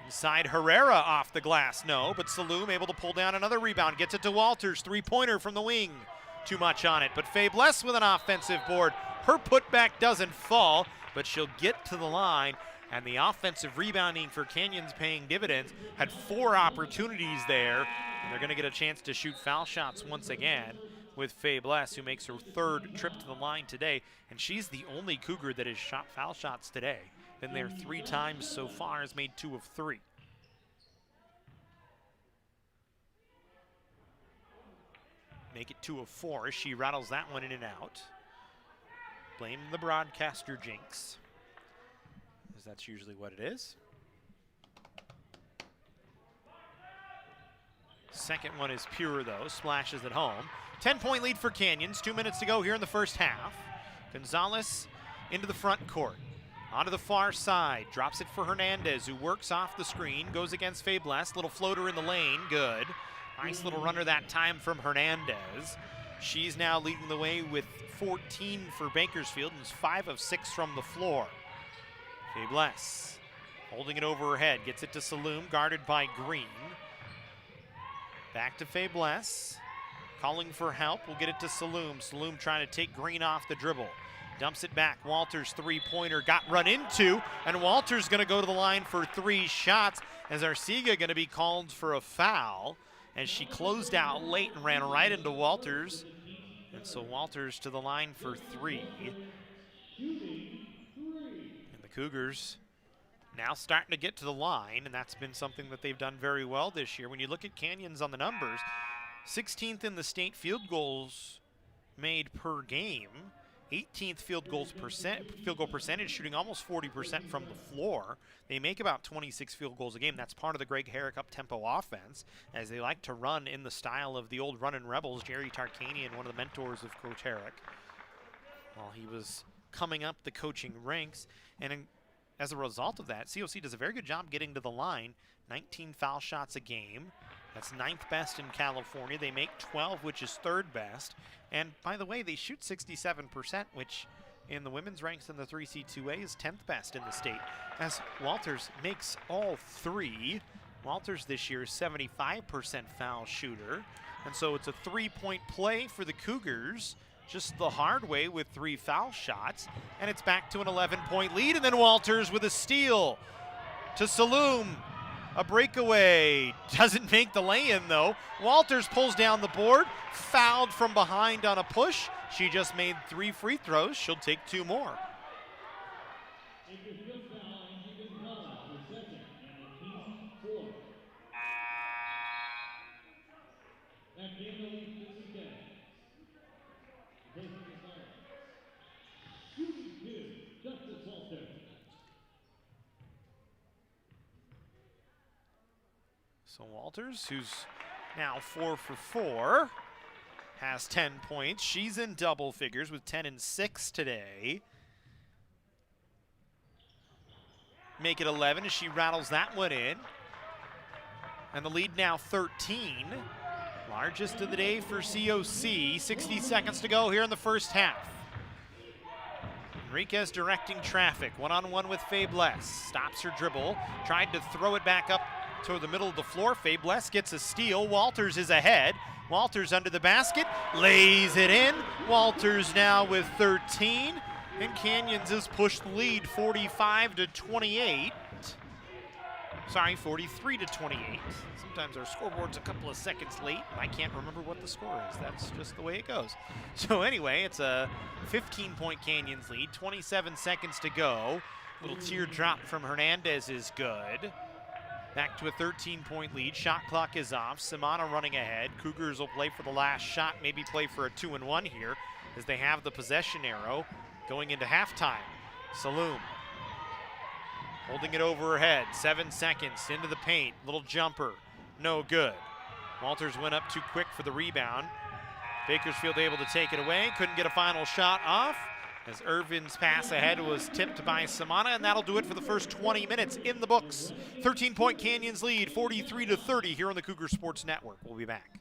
[SPEAKER 2] Inside Herrera off the glass, no, but Saloom able to pull down another rebound, gets it to Walters, 3-pointer from the wing. Too much on it, but Fabless with an offensive board. Her putback doesn't fall, but she'll get to the line, and the offensive rebounding for Canyons paying dividends. Had 4 opportunities there, and they're gonna get a chance to shoot foul shots once again with Fabless, who makes her 3rd trip to the line today, and she's the only Cougar that has shot foul shots today. Been there 3 times so far, has made 2 of 3. Make it 2 of 4 as she rattles that one in and out. Blame the broadcaster jinx, as that's usually what it is. Second one is pure though, splashes at home. 10-point lead for Canyons, 2 minutes to go here in the first half. Gonzalez into the front court. Onto the far side, drops it for Hernandez, who works off the screen, goes against Fabless, little floater in the lane, good. Nice little runner that time from Hernandez. She's now leading the way with 14 for Bakersfield and is 5 of 6 from the floor. Fabless holding it over her head, gets it to Saloom, guarded by Green. Back to Fabless, calling for help, we'll get it to Saloom. Saloom trying to take Green off the dribble. Dumps it back, Walters 3-pointer, got run into, and Walters gonna go to the line for 3 shots as Arcega gonna be called for a foul as she closed out late and ran right into Walters. And so Walters to the line for 3. And the Cougars now starting to get to the line, and that's been something that they've done very well this year. When you look at Canyons on the numbers, 16th in the state field goals made per game, 18th field goal percentage, shooting almost 40% from the floor. They make about 26 field goals a game. That's part of the Greg Herrick up-tempo offense, as they like to run in the style of the old running Rebels. Jerry Tarkanian, one of the mentors of Coach Herrick, while he was coming up the coaching ranks. And as a result of that, COC does a very good job getting to the line. 19 foul shots a game. That's 9th best in California. They make 12, which is 3rd best. And by the way, they shoot 67%, which in the women's ranks in the 3C2A is 10th best in the state, as Walters makes all 3. Walters this year is 75% foul shooter. And so it's a 3-point play for the Cougars, just the hard way with 3 foul shots. And it's back to an 11-point lead, and then Walters with a steal to Saloom. A breakaway, doesn't make the lay-in though. Walters pulls down the board, fouled from behind on a push. She just made 3 free throws, she'll take 2 more. So Walters, who's now 4 for 4, has 10 points. She's in double figures with 10 and 6 today. Make it 11 as she rattles that one in. And the lead now 13. Largest of the day for COC. 60 seconds to go here in the first half. Enriquez directing traffic. One-on-one with Fabless. Stops her dribble. Tried to throw it back up toward the middle of the floor. Fabless gets a steal. Walters is ahead. Walters under the basket. Lays it in. Walters now with 13. And Canyons has pushed the lead 45 to 28. Sorry, 43 to 28. Sometimes our scoreboard's a couple of seconds late, and I can't remember what the score is. That's just the way it goes. So anyway, it's a 15-point Canyons lead, 27 seconds to go. Little teardrop from Hernandez is good. Back to a 13-point lead. Shot clock is off. Samana running ahead. Cougars will play for the last shot, maybe play for a 2-and-1 here, as they have the possession arrow going into halftime. Saloom holding it over her head. 7 seconds into the paint. Little jumper. No good. Walters went up too quick for the rebound. Bakersfield able to take it away. Couldn't get a final shot off as Irvin's pass ahead was tipped by Samana, and that'll do it for the first 20 minutes in the books. 13-point Canyons lead, 43 to 30 here on the Cougar Sports Network. We'll be back.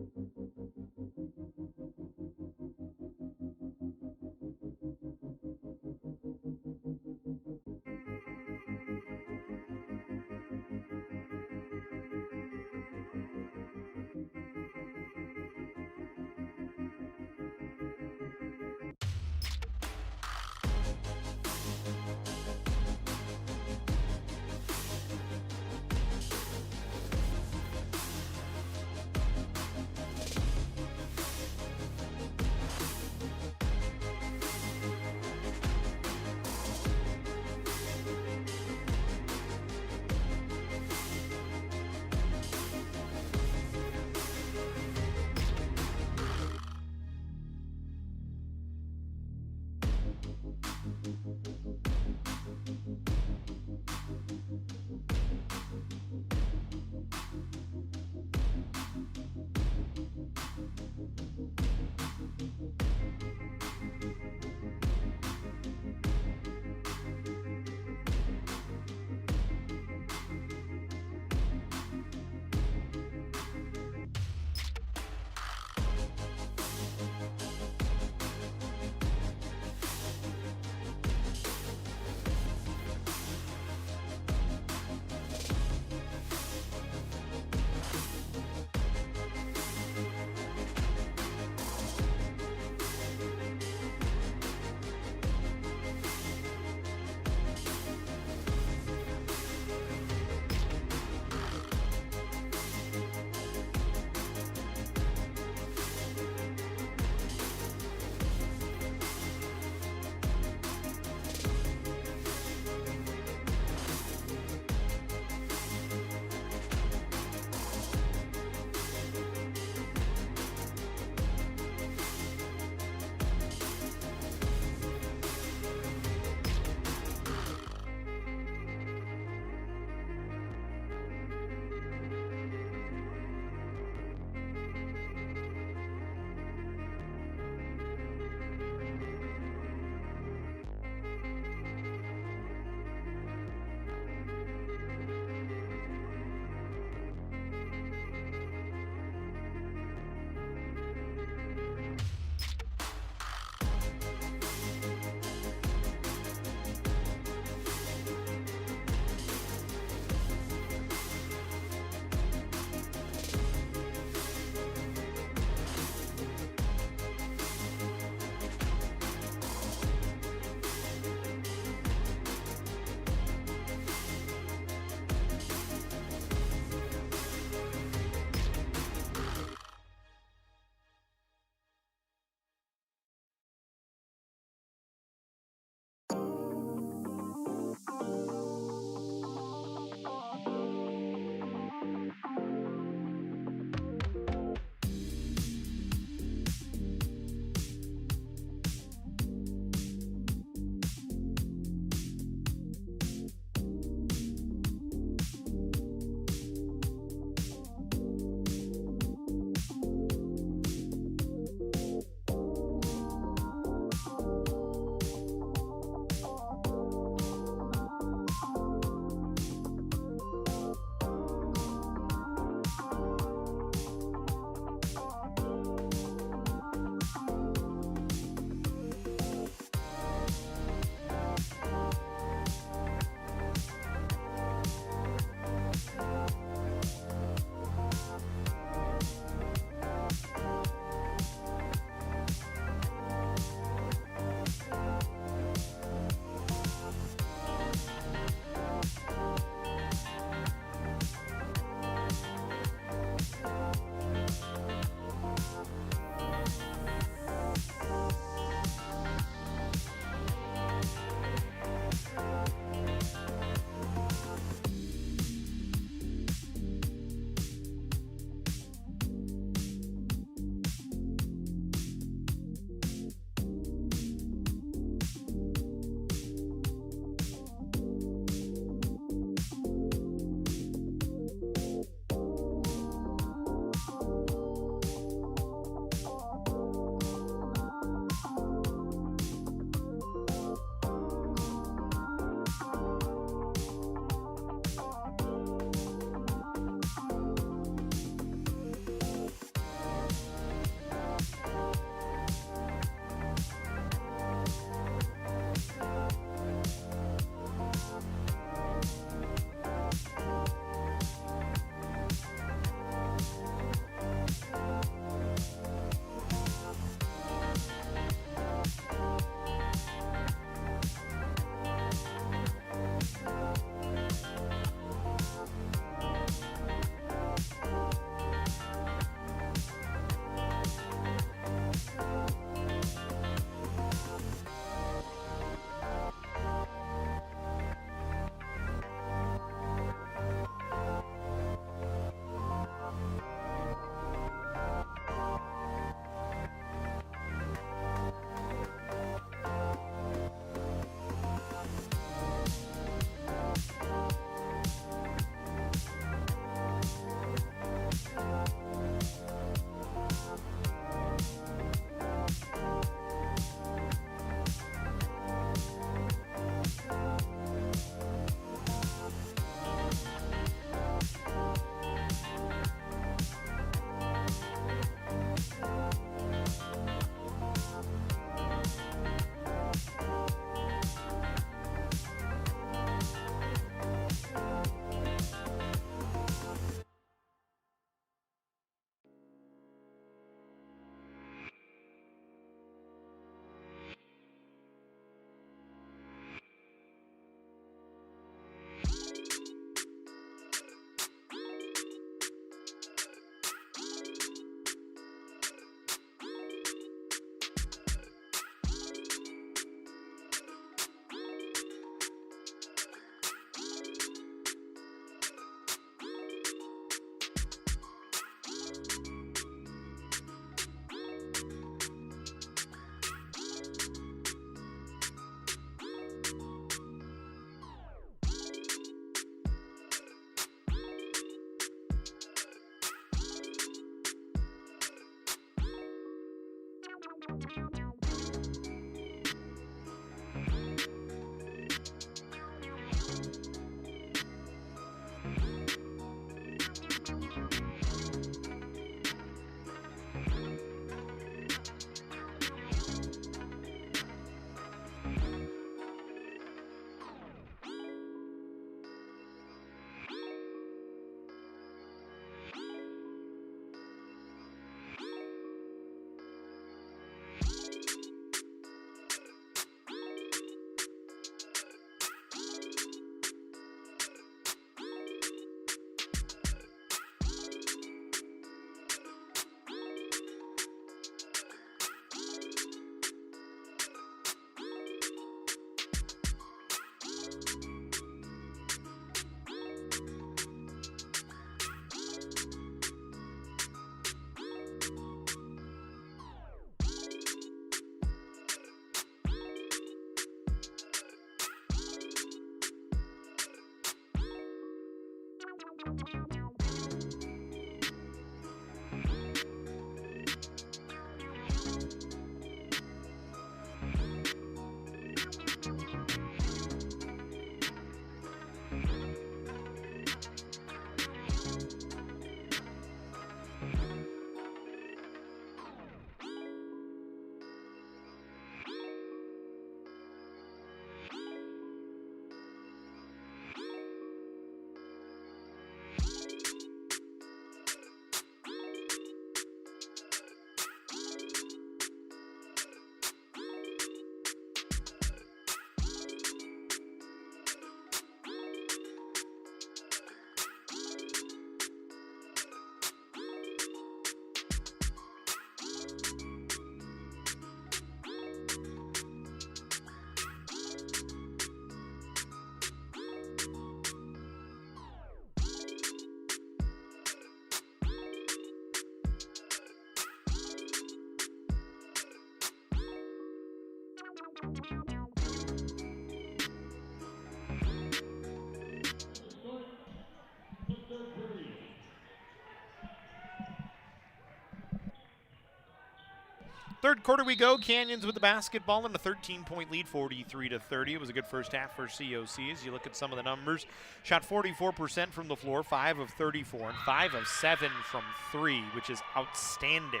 [SPEAKER 2] Third quarter we go. Canyons with the basketball and a 13-point lead, 43-30. It was a good first half for COC as you look at some of the numbers. Shot 44% from the floor, 5 of 34, and 5 of 7 from 3, which is outstanding,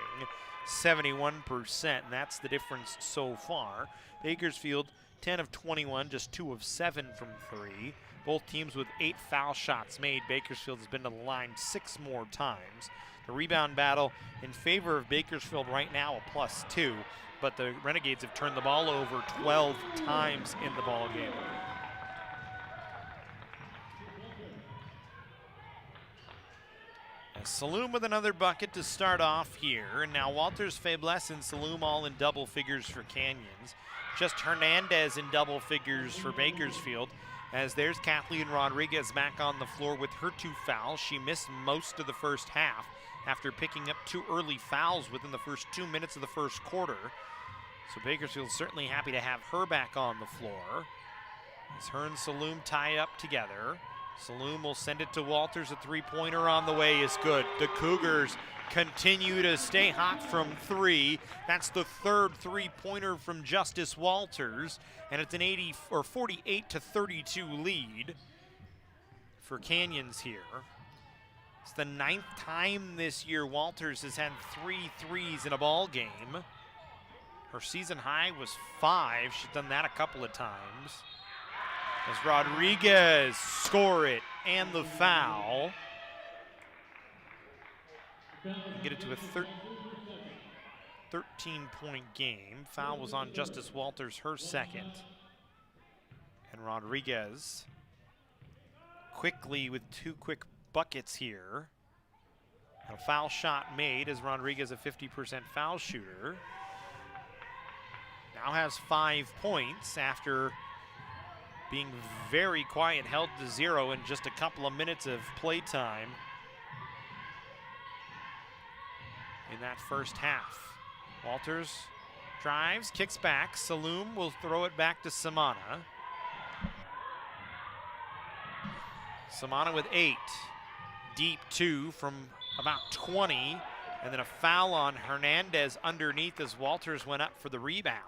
[SPEAKER 2] 71%, and that's the difference so far. Bakersfield, 10 of 21, just 2 of 7 from 3. Both teams with 8 foul shots made. Bakersfield has been to the line 6 more times. The rebound battle in favor of Bakersfield right now, a +2, but the Renegades have turned the ball over 12 times in the ball game. Saloom with another bucket to start off here, and now Walters, Fabless, and Saloom all in double figures for Canyons. Just Hernandez in double figures for Bakersfield, as there's Kathleen Rodriguez back on the floor with her 2 fouls. She missed most of the first half after picking up 2 early fouls within the first 2 minutes of the first quarter. So Bakersfield's certainly happy to have her back on the floor. As her and Saloom tie up together. Saloom will send it to Walters. A 3-pointer on the way is good. The Cougars continue to stay hot from 3. That's the 3rd 3-pointer from Justice Walters, and it's an 48-32 lead for Canyons here. It's the 9th time this year Walters has had 3 threes in a ball game. Her season high was 5. She's done that a couple of times. As Rodriguez score it and the foul. Get it to a 13-point game. Foul was on Justice Walters, her 2nd. And Rodriguez quickly with 2 quick buckets here. A foul shot made as Rodriguez, a 50% foul shooter. Now has 5 points after being very quiet, held to 0 in just a couple of minutes of play time in that first half. Walters drives, kicks back. Saloom will throw it back to Samana. Samana with 8. Deep 2 from about 20. And then a foul on Hernandez underneath as Walters went up for the rebound.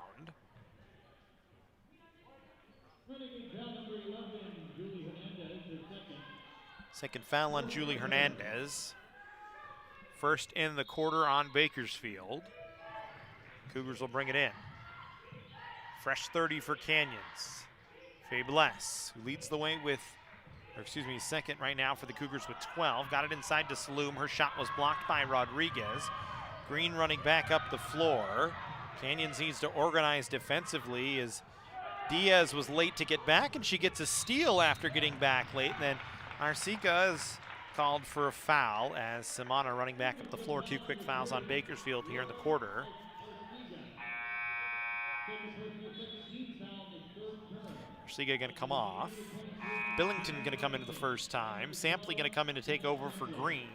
[SPEAKER 2] Second foul on Julie Hernandez. First in the quarter on Bakersfield. Cougars will bring it in. Fresh 30 for Canyons. Fabless, who leads the way with, second right now for the Cougars with 12. Got it inside to Saloom. Her shot was blocked by Rodriguez. Green running back up the floor. Canyons needs to organize defensively as Diaz was late to get back, and she gets a steal after getting back late. And then Arcica is called for a foul as Samana running back up the floor. 2 quick fouls on Bakersfield here in the quarter. Arcica going to come off. Billington going to come into the first time. Sampley going to come in to take over for Green.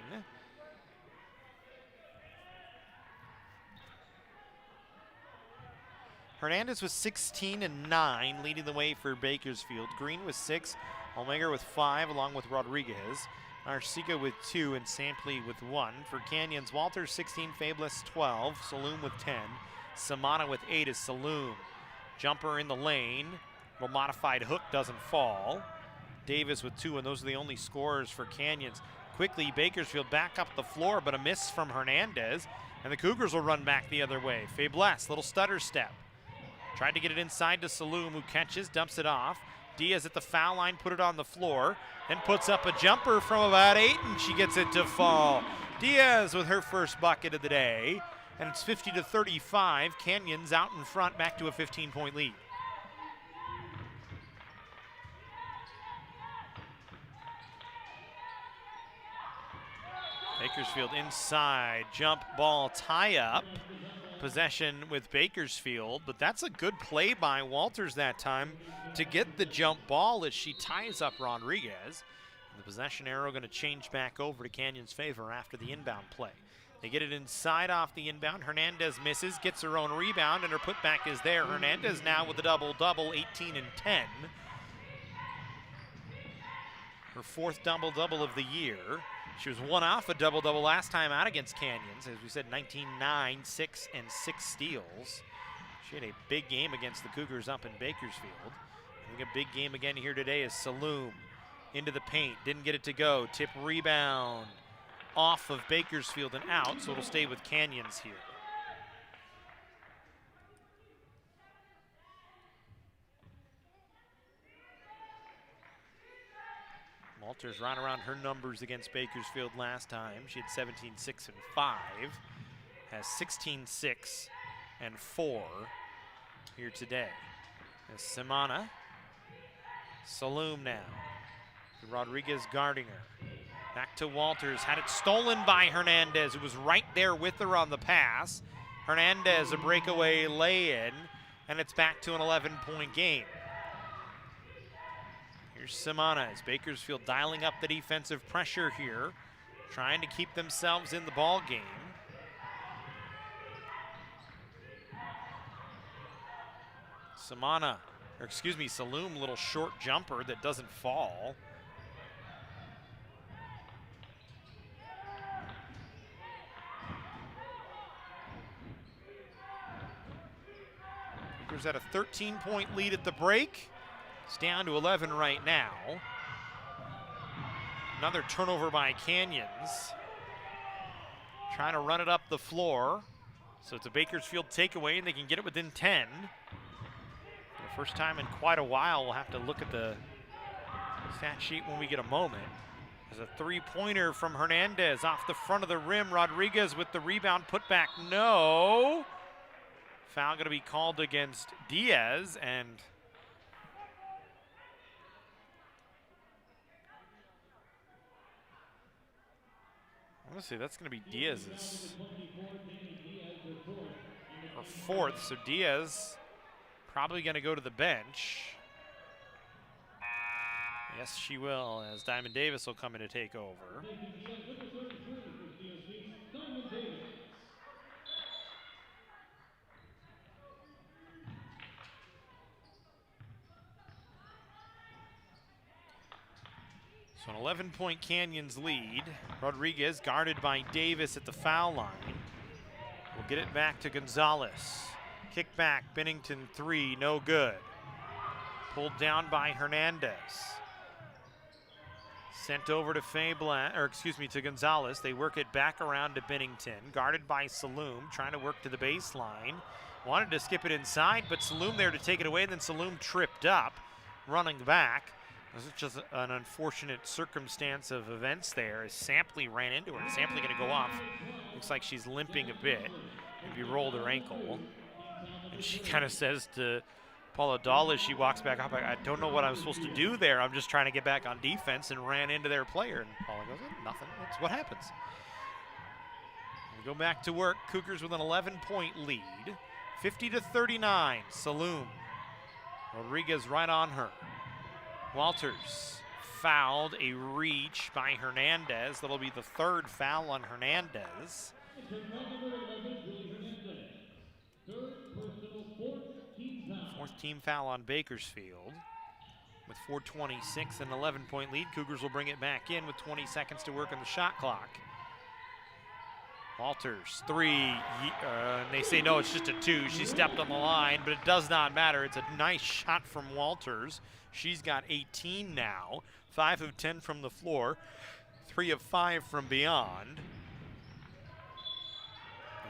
[SPEAKER 2] Hernandez was 16 and 9, leading the way for Bakersfield. Green was 6, Almager with 5, along with Rodriguez. Arcega with 2 and Sampley with 1. For Canyons, Walters 16, Fabulous 12, Saloom with 10, Samana with 8 is Saloom. Jumper in the lane, little modified hook doesn't fall. Davis with 2, and those are the only scorers for Canyons. Quickly, Bakersfield back up the floor, but a miss from Hernandez, and the Cougars will run back the other way. Faiblesse, little stutter step. Tried to get it inside to Saloom, who catches, dumps it off. Diaz at the foul line, put it on the floor, then puts up a jumper from about 8, and she gets it to fall. Diaz with her first bucket of the day, and it's 50-35. Canyons out in front, back to a 15-point lead. Bakersfield inside, jump ball tie-up. Possession with Bakersfield, but that's a good play by Walters that time to get the jump ball as she ties up Rodriguez. And the possession arrow going to change back over to Canyon's favor after the inbound play. They get it inside off the inbound. Hernandez misses, gets her own rebound, and her putback is there. Hernandez now with a double-double, 18 and 10. Her 4th double-double of the year. She was 1 off a double-double last time out against Canyons. As we said, 19-9, 6 and 6 steals. She had a big game against the Cougars up in Bakersfield. I think a big game again here today is Saloom. Into the paint, didn't get it to go. Tip rebound off of Bakersfield and out, so it'll stay with Canyons here. Walters ran around her numbers against Bakersfield last time. She had 17, 6, and 5. Has 16, 6, and 4 here today. As Samana. Saloom now. Rodriguez guarding her. Back to Walters. Had it stolen by Hernandez, who was right there with her on the pass. Hernandez a breakaway lay-in, and it's back to an 11-point game. Here's Samana as Bakersfield dialing up the defensive pressure here, trying to keep themselves in the ball game. Saloom, little short jumper that doesn't fall. Cougars at a 13-point lead at the break. It's down to 11 right now. Another turnover by Canyons. Trying to run it up the floor. So it's a Bakersfield takeaway, and they can get it within 10. For the first time in quite a while, we'll have to look at the stat sheet when we get a moment. There's a three-pointer from Hernandez off the front of the rim. Rodriguez with the rebound, put back, no. Foul going to be called against Diaz, and honestly, that's going to be Diaz's or 4th, so Diaz probably going to go to the bench. Yes, she will, as Diamond Davis will come in to take over. So an 11-point Canyons lead. Rodriguez guarded by Davis at the foul line. We'll get it back to Gonzalez. Kick back, Bennington 3, no good. Pulled down by Hernandez. Sent over to to Gonzalez. They work it back around to Bennington. Guarded by Saloom, trying to work to the baseline. Wanted to skip it inside, but Saloom there to take it away, and then Saloom tripped up, running back. This is just an unfortunate circumstance of events there as Sampley ran into her. Sampley going to go off. Looks like she's limping a bit. Maybe rolled her ankle. And she kind of says to Paula Dahl as she walks back up, I don't know what I'm supposed to do there. I'm just trying to get back on defense, and ran into their player. And Paula goes, nothing. That's what happens. We go back to work. Cougars with an 11-point lead. 50-39. Saloom. Rodriguez right on her. Walters fouled, a reach by Hernandez. That'll be the 3rd foul on Hernandez. 4th team foul on Bakersfield. with 4:26 and an 11-point lead. Cougars will bring it back in with 20 seconds to work on the shot clock. Walters, three, and they say no, it's just a 2. She stepped on the line, but it does not matter. It's a nice shot from Walters. She's got 18 now, 5 of 10 from the floor, 3 of 5 from beyond.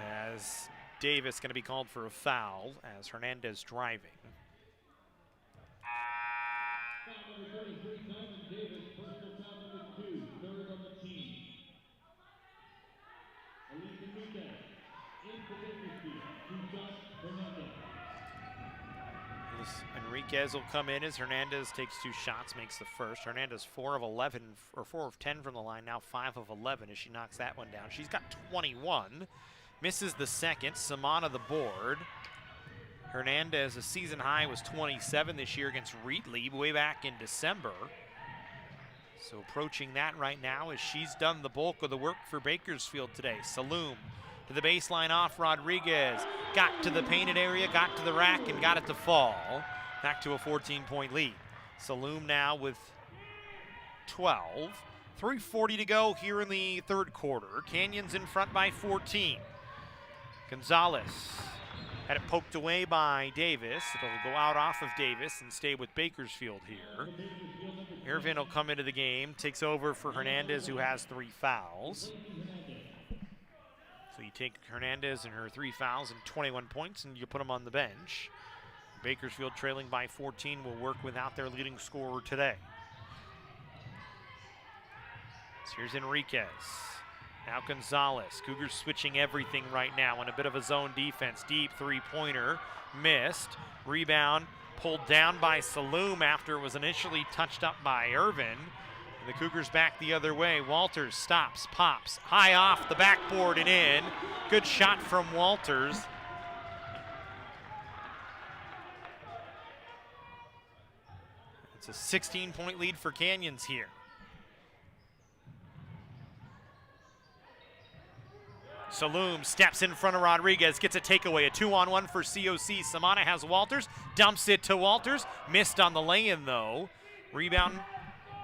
[SPEAKER 2] As Davis going to be called for a foul as Hernandez driving.
[SPEAKER 1] Foul number 33, Simon Davis, personal foul number 2, third on the team. Elise Enriquez, into Bakersfield, 2 shots, Hernandez.
[SPEAKER 2] Enriquez will come in as Hernandez takes 2 shots, makes the first. Hernandez 4 of 11, or 4 of 10 from the line, now 5 of 11 as she knocks that one down. She's got 21, misses the second. Samana the board. Hernandez, a season high, was 27 this year against Wheatley way back in December. So approaching that right now as she's done the bulk of the work for Bakersfield today. Saloom to the baseline off Rodriguez. Got to the painted area, got to the rack, and got it to fall. Back to a 14-point lead. Saloom now with 12. 3:40 to go here in the third quarter. Canyons in front by 14. Gonzalez had it poked away by Davis. It'll go out off of Davis and stay with Bakersfield here. Irvin will come into the game, takes over for Hernandez, who has 3 fouls. So you take Hernandez and her 3 fouls and 21 points and you put them on the bench. Bakersfield trailing by 14 will work without their leading scorer today. So here's Enriquez. Now Gonzalez. Cougars switching everything right now in a bit of a zone defense. Deep 3-pointer, missed. Rebound pulled down by Saloom after it was initially touched up by Irvin. And the Cougars back the other way. Walters stops, pops, high off the backboard and in. Good shot from Walters. It's a 16-point lead for Canyons here. Saloom steps in front of Rodriguez, gets a takeaway, a 2-on-1 for COC. Samana has Walters, dumps it to Walters, missed on the lay-in though. Rebound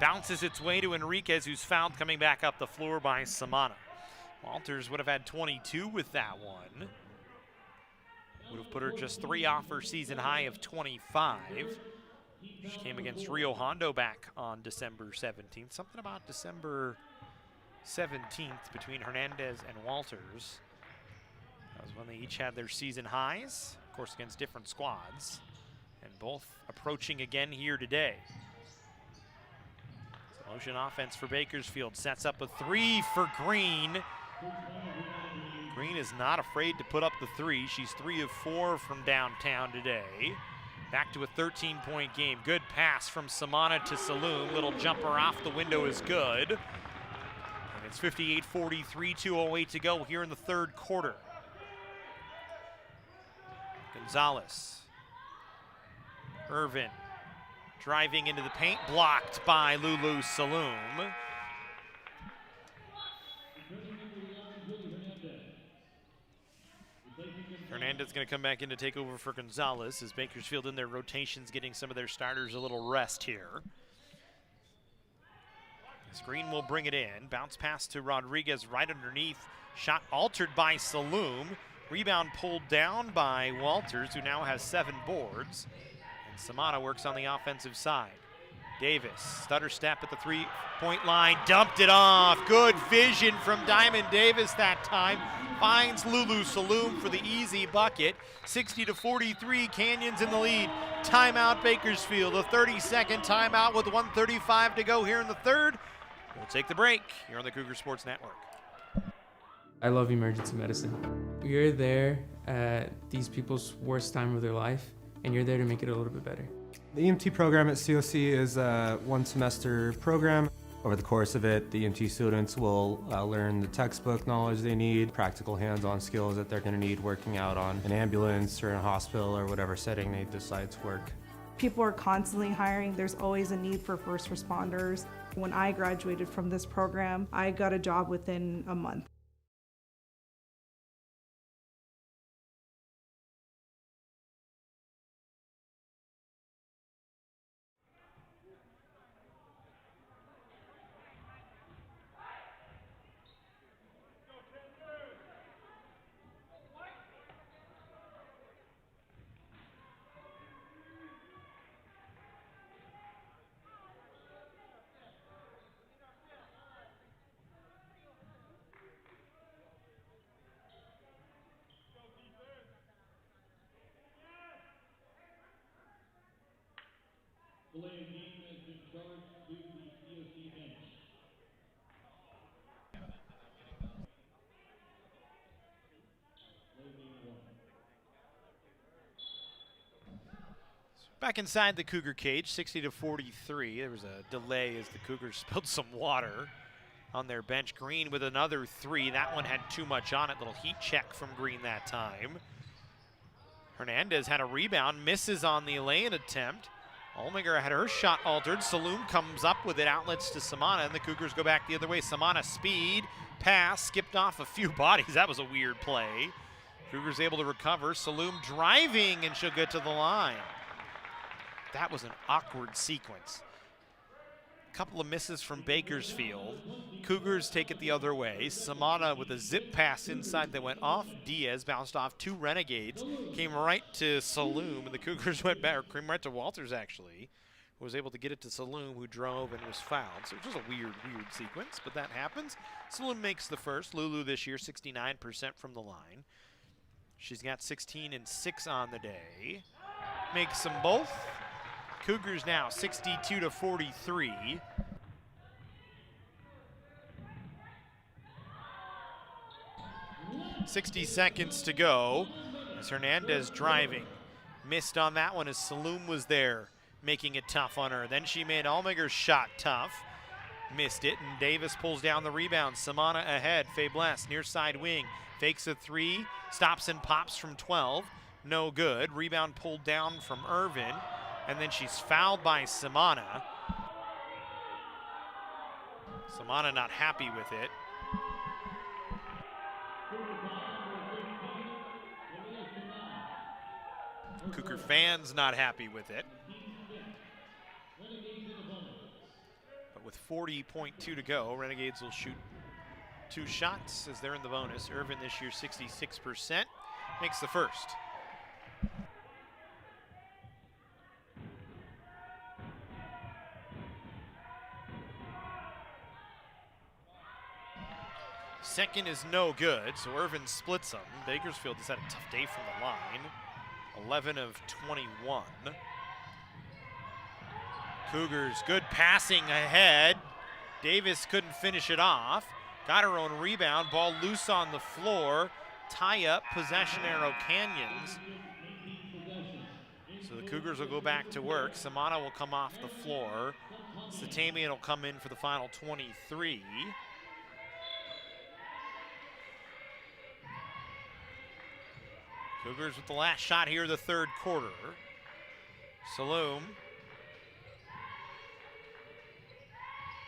[SPEAKER 2] bounces its way to Enriquez, who's fouled, coming back up the floor by Samana. Walters would have had 22 with that one. Would have put her just 3 off her season high of 25. She came against Rio Hondo back on December 17th. Something about December 17th between Hernandez and Walters. That was when they each had their season highs, of course against different squads, and both approaching again here today. So motion offense for Bakersfield, sets up a 3 for Green. Green is not afraid to put up the 3. She's 3 of 4 from downtown today. Back to a 13-point game. Good pass from Samana to Saloom. Little jumper off the window is good. It's 58-43, 2:08 to go here in the third quarter. Gonzalez. Irvin driving into the paint, blocked by Lulu Saloom. Hernandez going to come back in to take over for Gonzalez as Bakersfield in their rotations getting some of their starters a little rest here. Green will bring it in. Bounce pass to Rodriguez right underneath. Shot altered by Saloom. Rebound pulled down by Walters, who now has 7 boards. And Samana works on the offensive side. Davis, stutter step at the 3-point line. Dumped it off. Good vision from Diamond Davis that time. Finds Lulu Saloom for the easy bucket. 60-43, Canyons in the lead. Timeout Bakersfield. A 30-second timeout with 1:35 to go here in the third. We'll take the break here on the Cougar Sports Network.
[SPEAKER 6] I love emergency medicine. You're there at these people's worst time of their life, and you're there to make it a little bit better.
[SPEAKER 7] The EMT program at COC is a 1-semester program. Over the course of it, the EMT students will learn the textbook knowledge they need, practical hands-on skills that they're going to need working out on an ambulance or in a hospital or whatever setting they decide to work.
[SPEAKER 8] People are constantly hiring. There's always a need for first responders. When I graduated from this program, I got a job within a month.
[SPEAKER 1] Delay of game has been charged to the COC bench.
[SPEAKER 2] Back inside the Cougar cage, 60-43. There was a delay as the Cougars spilled some water on their bench. Green with another three. That one had too much on it. Little heat check from Green that time. Hernandez had a rebound, misses on the lay-in attempt. Olmiger had her shot altered. Saloom comes up with it, outlets to Samana, and the Cougars go back the other way. Samana speed, pass, skipped off a few bodies. That was a weird play. Cougars able to recover. Saloom driving, and she'll get to the line. That was an awkward sequence. A couple of misses from Bakersfield. Cougars take it the other way. Samana with a zip pass inside that went off Diaz, bounced off two Renegades, came right to Saloom, and the Cougars went back, or came right to Walters actually, who was able to get it to Saloom, who drove and was fouled. So it was just a weird sequence, but that happens. Saloom makes the first. Lulu this year, 69% from the line. She's got 16 and 6 on the day. Makes them both. Cougars now 62-43. .60 seconds to go as Hernandez driving. Missed on that one as Saloom was there, making it tough on her. Then she made Olmiger's shot tough. Missed it, and Davis pulls down the rebound. Samana ahead, Faiblesse near side wing. Fakes a three, stops and pops from 12. No good. Rebound pulled down from Irvin. And then she's fouled by Samana. Samana not happy with it. Cougar fans not happy with it. But with 40.2 to go, Renegades will shoot 2 shots as they're in the bonus. Irvin this year 66%, makes the first. Second is no good, so Irvin splits them. Bakersfield has had a tough day from the line. 11 of 21. Cougars, good passing ahead. Davis couldn't finish it off. Got her own rebound, ball loose on the floor. Tie up, possession arrow Canyons. So the Cougars will go back to work. Samana will come off the floor. Satamian will come in for the final 23. Cougars with the last shot here, the third quarter. Saloom.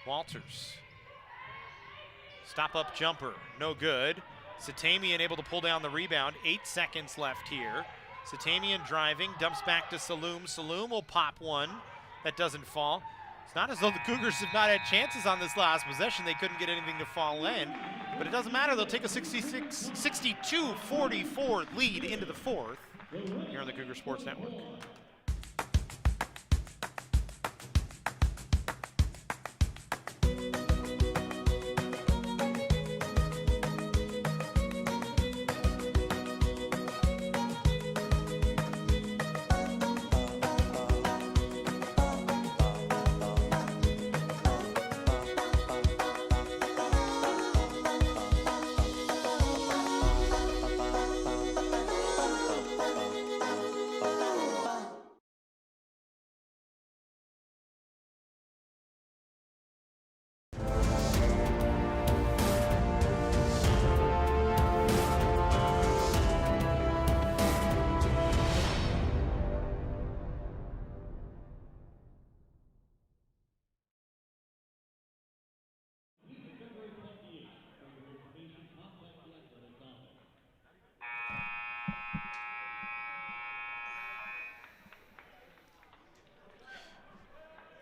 [SPEAKER 2] Walters. Stop up jumper, no good. Satamian able to pull down the rebound, 8 seconds left here. Satamian driving, dumps back to Saloom. Saloom will pop one, that doesn't fall. It's not as though the Cougars have not had chances on this last possession. They couldn't get anything to fall in, but it doesn't matter. They'll take a 62-44 lead into the fourth here on the Cougar Sports Network.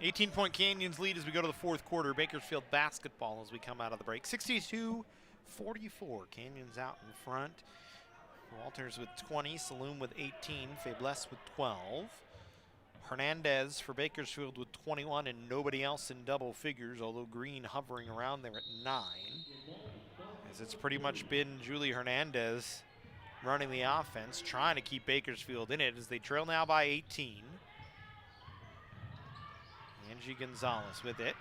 [SPEAKER 2] .18 Canyons lead as we go to the fourth quarter. Bakersfield basketball as we come out of the break. 62-44. Canyons out in front. Walters with 20. Saloom with 18. Faiblesse with 12. Hernandez for Bakersfield with 21 and nobody else in double figures, although Green hovering around there at 9. As it's pretty much been Julie Hernandez running the offense, trying to keep Bakersfield in it as they trail now by 18. Angie Gonzalez with it.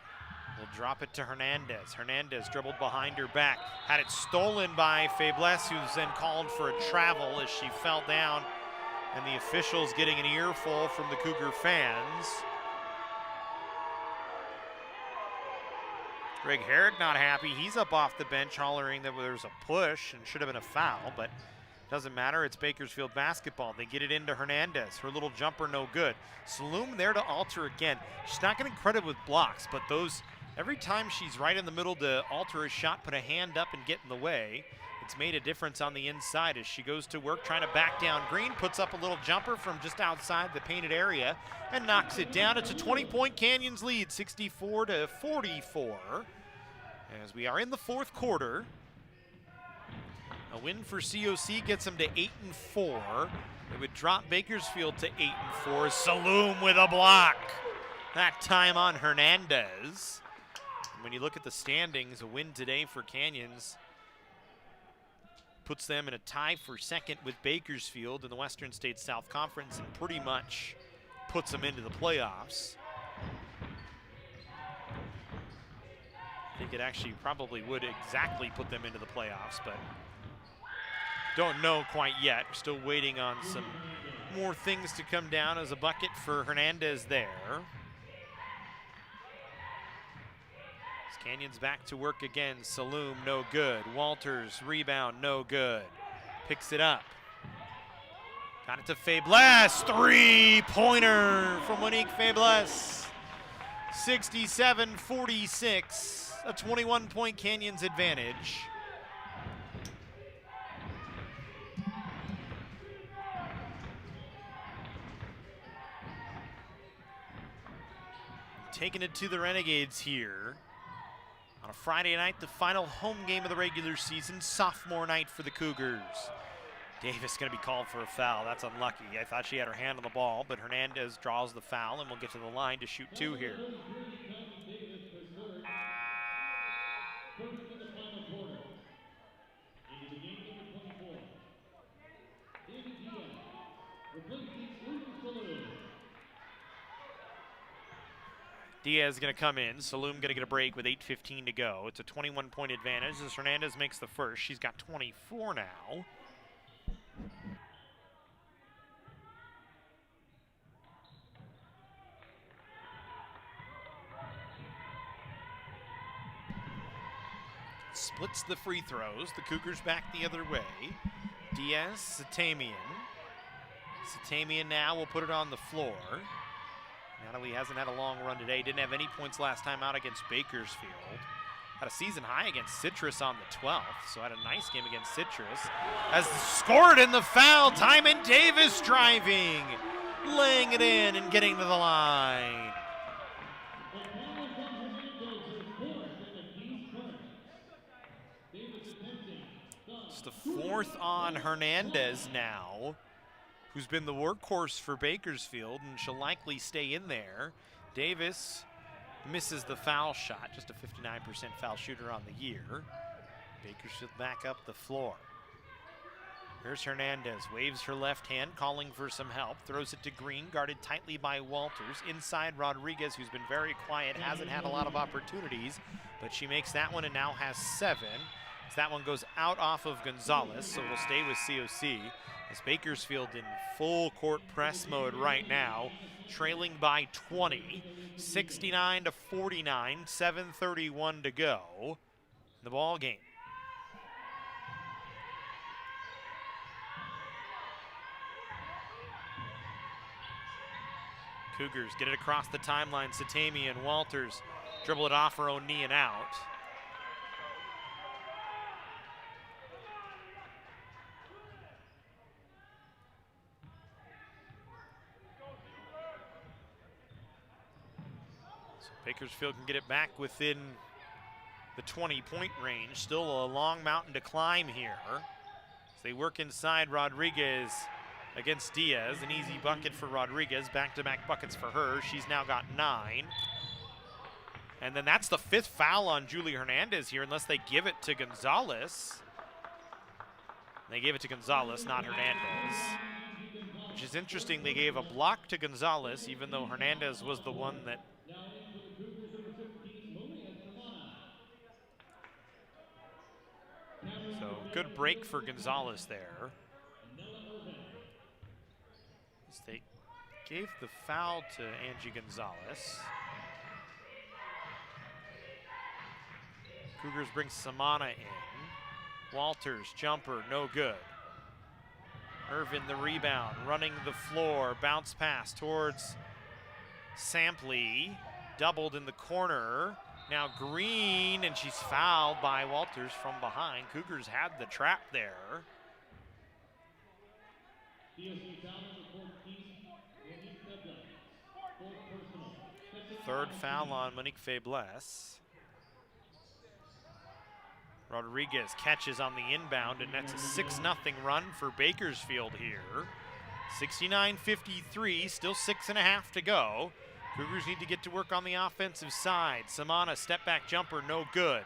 [SPEAKER 2] Will drop it to Hernandez. Hernandez dribbled behind her back. Had it stolen by Faiblesse, who's then called for a travel as she fell down. And the officials getting an earful from the Cougar fans. Greg Herrick not happy. He's up off the bench hollering that there's a push and should have been a foul, but doesn't matter. It's Bakersfield basketball. They get it into Hernandez. Her little jumper no good. Saloom there to alter again. She's not getting credit with blocks, but those, every time she's right in the middle to alter a shot, put a hand up and get in the way, it's made a difference on the inside as she goes to work trying to back down Green, puts up a little jumper from just outside the painted area and knocks it down. It's a 20-point Canyons lead, 64-44. As we are in the fourth quarter. A win for COC gets them to 8-4. It would drop Bakersfield to 8-4. Saloom with a block. That time on Hernandez. And when you look at the standings, a win today for Canyons puts them in a tie for second with Bakersfield in the Western States South Conference and pretty much puts them into the playoffs. I think it actually probably would exactly put them into the playoffs, but don't know quite yet. We're still waiting on some more things to come down as a bucket for Hernandez there. Canyons back to work again. Saloom, no good. Walters, rebound, no good. Picks it up. Got it to Faiblesse. Three-pointer from Monique Faiblesse. 67-46, a 21-point Canyons advantage. Taking it to the Renegades here. On a Friday night, the final home game of the regular season, sophomore night for the Cougars. Davis going to be called for a foul. That's unlucky. I thought she had her hand on the ball, but Hernandez draws the foul and will get to the line to shoot two here. Diaz is going to come in. Saloom going to get a break with 8:15 to go. It's a 21-point advantage as Hernandez makes the first. She's got 24 now. Splits the free throws. The Cougars back the other way. Diaz, Satamian. Satamian now will put it on the floor. Natalie hasn't had a long run today. Didn't have any points last time out against Bakersfield. Had a season high against Citrus on the 12th, so had a nice game against Citrus. Has scored in the foul. Timon Davis driving, laying it in and getting to the line. It's the fourth on Hernandez now, who's been the workhorse for Bakersfield, and she'll likely stay in there. Davis misses the foul shot, just a 59% foul shooter on the year. Bakersfield back up the floor. Here's Hernandez, waves her left hand, calling for some help, throws it to Green, guarded tightly by Walters. Inside Rodriguez, who's been very quiet, hasn't had a lot of opportunities, but she makes that one and now has 7. As that one goes out off of Gonzalez, so it'll stay with COC. As Bakersfield in full court press mode right now, trailing by 20, 69-49, 7:31 to go in the ball game. Cougars get it across the timeline. Satami and Walters dribble it off her own knee and out. Bakersfield can get it back within the 20-point range. Still a long mountain to climb here. As they work inside Rodriguez against Diaz. An easy bucket for Rodriguez. Back-to-back buckets for her. She's now got 9. And then that's the 5th foul on Julie Hernandez here, unless they give it to Gonzalez. They gave it to Gonzalez, not Hernandez. Which is interesting. They gave a block to Gonzalez, even though Hernandez was the one that So good break for Gonzalez there. As they gave the foul to Angie Gonzalez. Cougars bring Samana in. Walters, jumper, no good. Irvin the rebound, running the floor, bounce pass towards Sampley, doubled in the corner. Now Green, and she's fouled by Walters from behind. Cougars had the trap there. Third foul on Monique Faiblesse. Rodriguez catches on the inbound, and that's a 6-0 run for Bakersfield here. 69-53, still 6.5 to go. Cougars need to get to work on the offensive side. Samana, step back jumper, no good.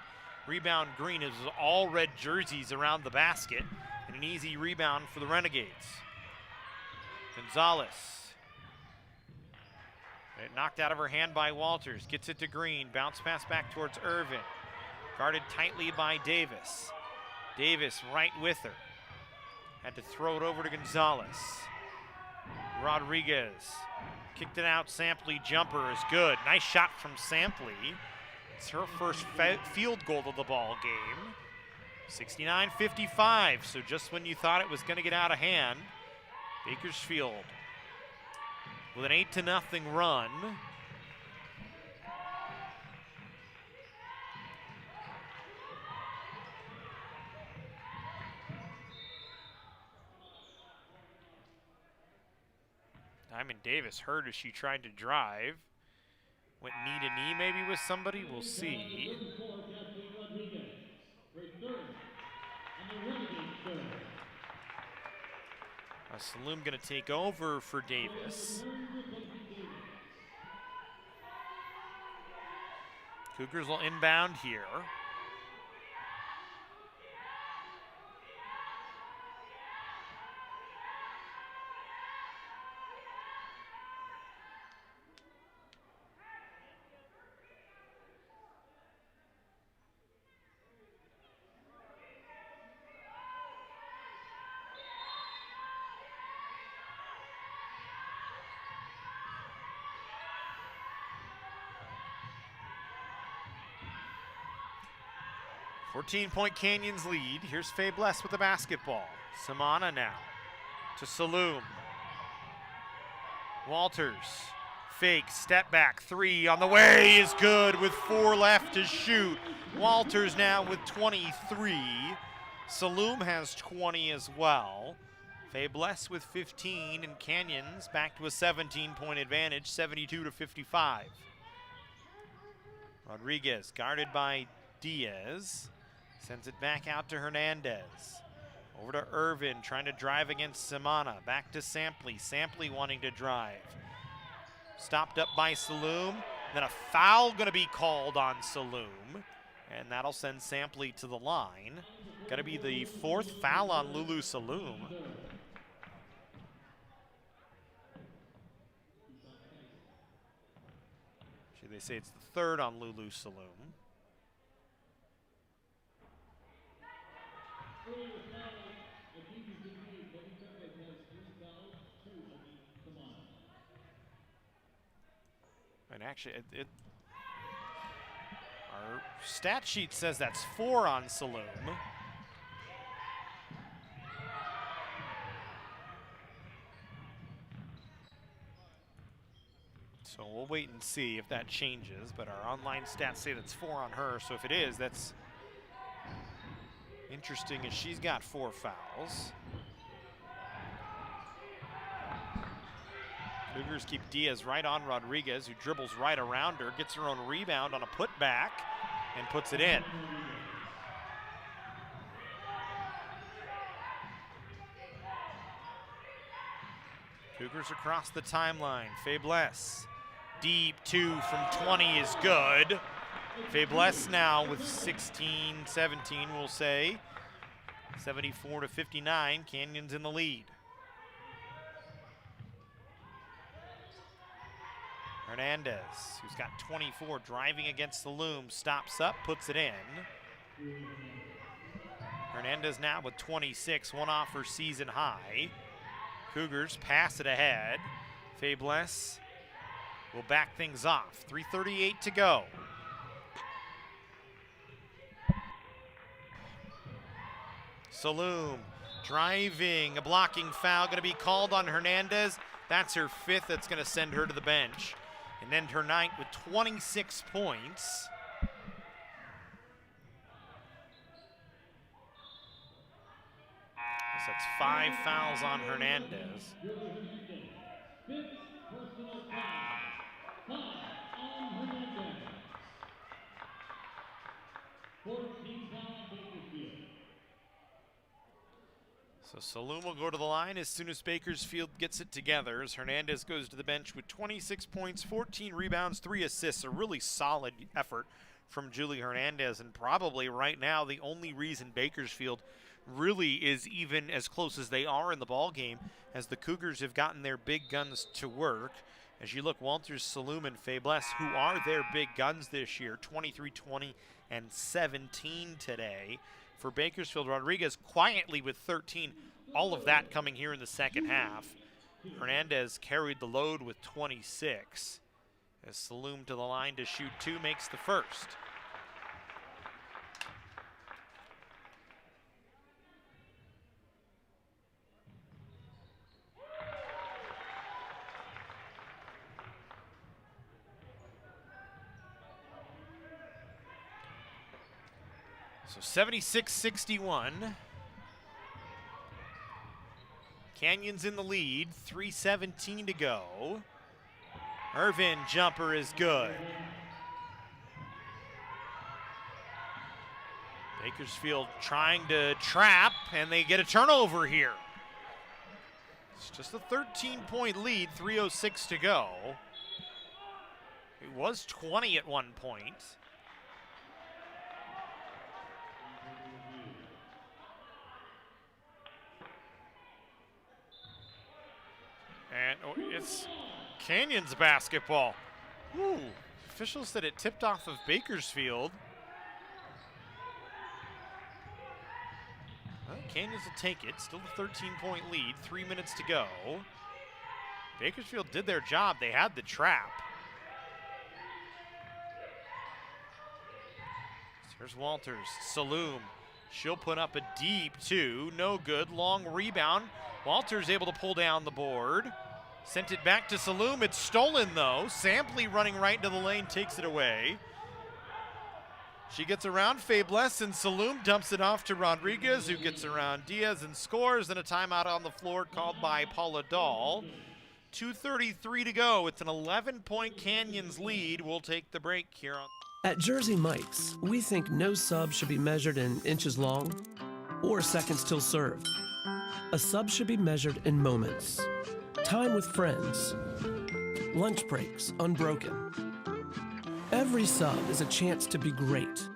[SPEAKER 2] Rebound Green, is all red jerseys around the basket, and an easy rebound for the Renegades. Gonzalez. Knocked out of her hand by Walters, gets it to Green, bounce pass back towards Irvin. Guarded tightly by Davis. Davis right with her. Had to throw it over to Gonzalez. Rodriguez kicked it out. Sampley jumper is good. Nice shot from Sampley. It's her first field goal of the ball game. 69-55. So just when you thought it was going to get out of hand, Bakersfield with an 8-0 run. Diamond Davis hurt as she tried to drive. Went knee to knee maybe with somebody, we'll see. Saloom gonna take over for Davis. Cougars will inbound here. Point Canyons lead. Here's Faiblesse with the basketball. Samana now to Saloom. Walters, fake, step back, three on the way is good with 4 left to shoot. Walters now with 23. Saloom has 20 as well. Faiblesse with 15, and Canyons back to a 17-point advantage, 72-55. Rodriguez guarded by Diaz. Sends it back out to Hernandez. Over to Irvin, trying to drive against Samana. Back to Sampley. Sampley wanting to drive. Stopped up by Saloom. Then a foul going to be called on Saloom. And that'll send Sampley to the line. Going to be the 4th foul on Lulu Saloom. Actually, they say it's the 3rd on Lulu Saloom. And actually, our stat sheet says that's 4 on Saloom. So we'll wait and see if that changes, but our online stats say that's 4 on her, so if it is, that's interesting as she's got 4 fouls. Cougars keep Diaz right on Rodriguez, who dribbles right around her, gets her own rebound on a putback, and puts it in. Cougars across the timeline. Faiblesse, deep 2 from 20 is good. Faiblesse now with 16, 17, we'll say. 74-59, Canyons in the lead. Hernandez, who's got 24, driving against Saloom, stops up, puts it in. Hernandez now with 26, one off her season high. Cougars pass it ahead. Fabless will back things off. 3:38 to go. Saloom driving, a blocking foul going to be called on Hernandez. That's her fifth. That's going to send her to the bench and end her night with 26 points. So that's 5 fouls on Hernandez.
[SPEAKER 1] Fifth personal foul. 5 on Hernandez. 14 foul on Bakersfield.
[SPEAKER 2] So Saloom will go to the line as soon as Bakersfield gets it together, as Hernandez goes to the bench with 26 points, 14 rebounds, 3 assists. A really solid effort from Julie Hernandez, and probably right now the only reason Bakersfield really is even as close as they are in the ball game, as the Cougars have gotten their big guns to work. As you look, Walters, Saloom, and Fabless, who are their big guns this year, 23, 20, and 17 today. For Bakersfield, Rodriguez quietly with 13, all of that coming here in the second half. Hernandez carried the load with 26. As Saloom to the line to shoot 2, makes the first. So 76-61. Canyons in the lead, 3:17 to go. Irvin jumper is good. Bakersfield trying to trap, and they get a turnover here. It's just a 13-point lead, 3:06 to go. It was 20 at one point. And it's Canyons basketball. Ooh, officials said it tipped off of Bakersfield. Well, Canyons will take it. Still a 13-point lead, 3 minutes to go. Bakersfield did their job. They had the trap. Here's Walters, Saloom. She'll put up a deep 2, no good, long rebound. Walters able to pull down the board. Sent it back to Saloom, it's stolen though. Sampley running right into the lane, takes it away. She gets around Fabless, and Saloom dumps it off to Rodriguez, who gets around Diaz and scores, and a timeout on the floor called by Paula Dahl. 2:33 to go, it's an 11-point Canyons lead. We'll take the break here on.
[SPEAKER 5] At Jersey Mike's, we think no sub should be measured in inches long or seconds till served. A sub should be measured in moments. Time with friends. Lunch breaks unbroken. Every sub is a chance to be great.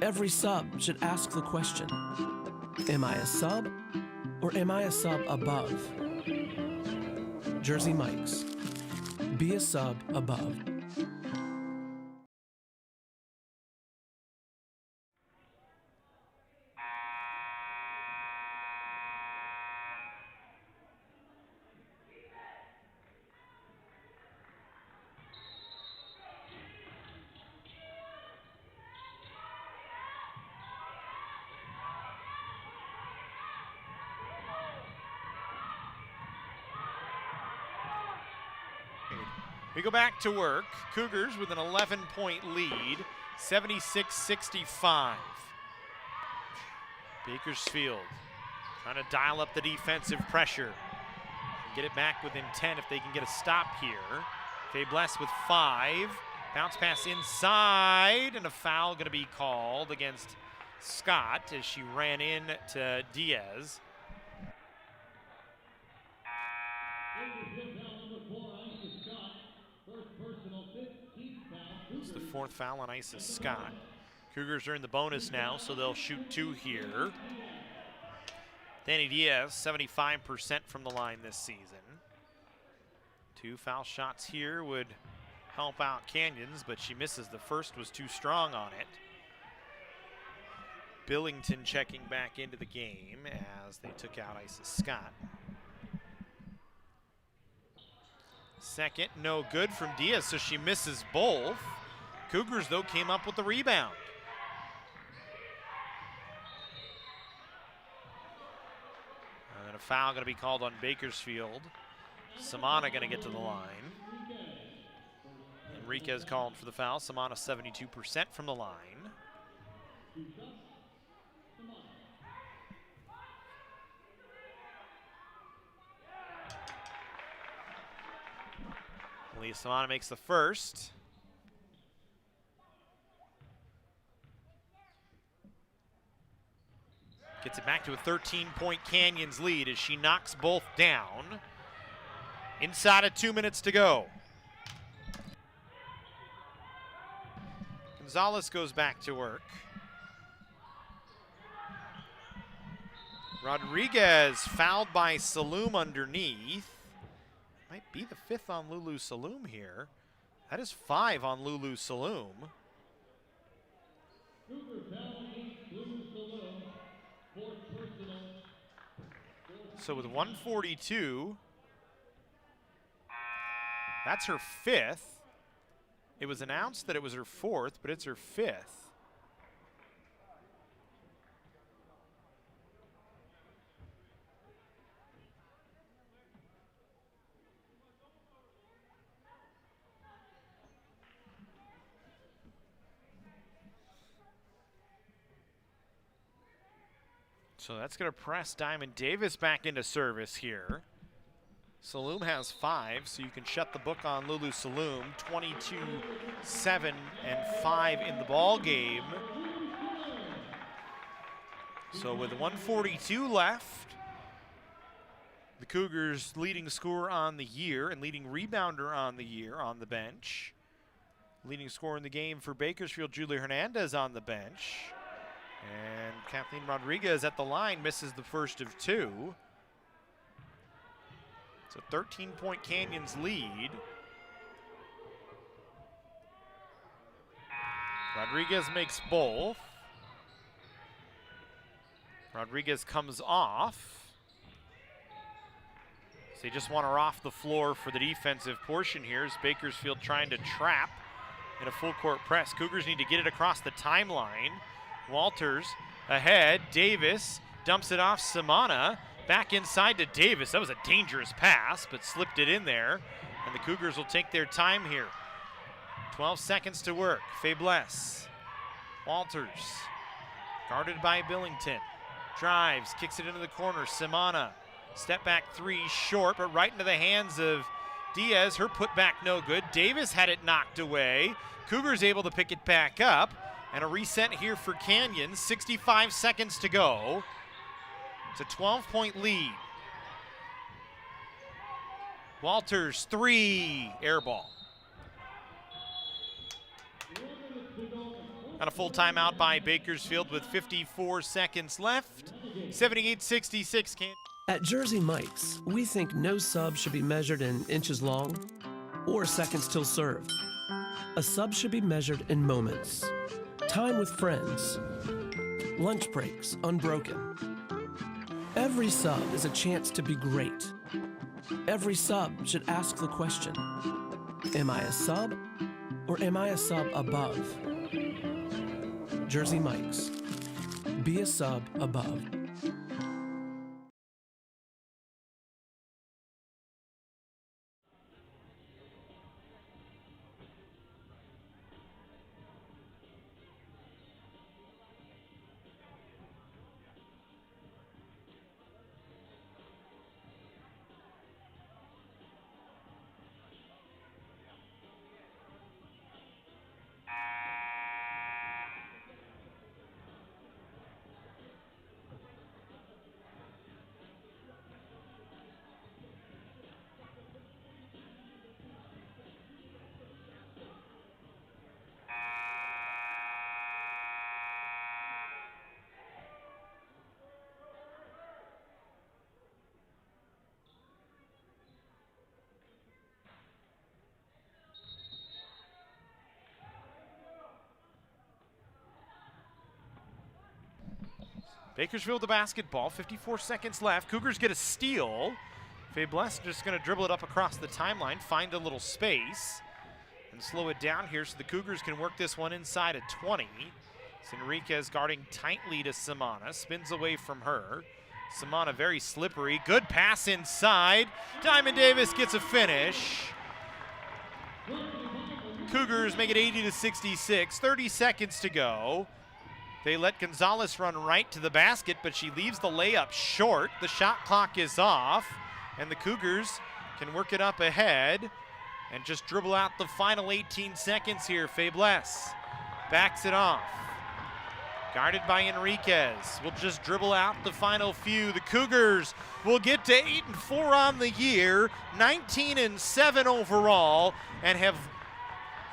[SPEAKER 5] Every sub should ask the question, am I a sub or am I a sub above? Jersey Mike's. Be a sub above.
[SPEAKER 2] We go back to work. Cougars with an 11-point lead, 76-65. Bakersfield trying to dial up the defensive pressure. Get it back within 10 if they can get a stop here. Fabless with 5. Bounce pass inside, and a foul going to be called against Scott as she ran in to Diaz. It's the 4th foul on Isis Scott. Cougars are in the bonus now, so they'll shoot 2 here. Danny Diaz, 75% from the line this season. 2 foul shots here would help out Canyons, but she misses. The first was too strong on it. Billington checking back into the game as they took out Isis Scott. Second, no good from Diaz, so she misses both. Cougars, though, came up with the rebound. And a foul going to be called on Bakersfield. Samana going to get to the line. Enriquez called for the foul. Samana 72% from the line. Leah Samana makes the first. Gets it back to a 13-point Canyons lead as she knocks both down. Inside of 2 minutes to go. Gonzalez goes back to work. Rodriguez fouled by Saloom underneath. Might be the fifth on Lulu Saloom here. That is 5 on Lulu Saloom. So with 1:42, that's her 5th. It was announced that it was her 4th, but it's her 5th. So that's going to press Diamond Davis back into service here. Saloom has 5, so you can shut the book on Lulu Saloom. 22-7 and 5 in the ball game. So with 1:42 left, the Cougars leading scorer on the year and leading rebounder on the year on the bench. Leading scorer in the game for Bakersfield, Julia Hernandez on the bench. And Kathleen Rodriguez at the line misses the first of 2. It's a 13-point Canyons lead. Rodriguez makes both. Rodriguez comes off. So they just want her off the floor for the defensive portion here as Bakersfield trying to trap in a full court press. Cougars need to get it across the timeline. Walters ahead. Davis dumps it off Samana. Back inside to Davis. That was a dangerous pass, but slipped it in there. And the Cougars will take their time here. 12 seconds to work. Fablesse. Walters. Guarded by Billington. Drives, kicks it into the corner. Samana. Step back 3, short, but right into the hands of Diaz. Her put back no good. Davis had it knocked away. Cougars able to pick it back up. And a reset here for Canyons. 65 seconds to go. It's a 12-point lead. Walters, 3, air ball. And a full timeout by Bakersfield with 54 seconds left. 78-66.
[SPEAKER 5] At Jersey Mike's, we think no sub should be measured in inches long or seconds till served. A sub should be measured in moments. Time with friends. Lunch breaks unbroken. Every sub is a chance to be great. Every sub should ask the question, am I a sub or am I a sub above? Jersey Mike's. Be a sub above.
[SPEAKER 2] Bakersfield the basketball, 54 seconds left. Cougars get a steal. Faiblesse just going to dribble it up across the timeline, find a little space, and slow it down here so the Cougars can work this one inside at 20. It's Enriquez guarding tightly to Samana, spins away from her. Samana very slippery, good pass inside. Diamond Davis gets a finish. Cougars make it 80-66, 30 seconds to go. They let Gonzalez run right to the basket, but she leaves the layup short. The shot clock is off, and the Cougars can work it up ahead and just dribble out the final 18 seconds here. Faiblesse backs it off. Guarded by Enriquez. Will just dribble out the final few. The Cougars will get to 8-4 on the year, 19-7 overall, and have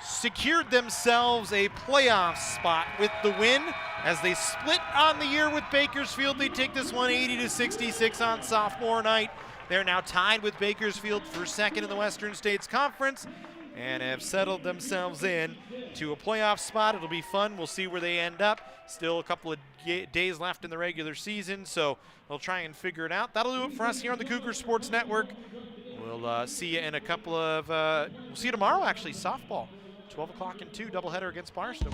[SPEAKER 2] secured themselves a playoff spot with the win. As they split on the year with Bakersfield, they take this one 80-66 on sophomore night. They're now tied with Bakersfield for second in the Western States Conference and have settled themselves in to a playoff spot. It'll be fun. We'll see where they end up. Still a couple of days left in the regular season, so they'll try and figure it out. That'll do it for us here on the Cougar Sports Network. We'll see you in a couple of, we'll see you tomorrow actually, softball. 12 o'clock and 2, doubleheader against Barstow.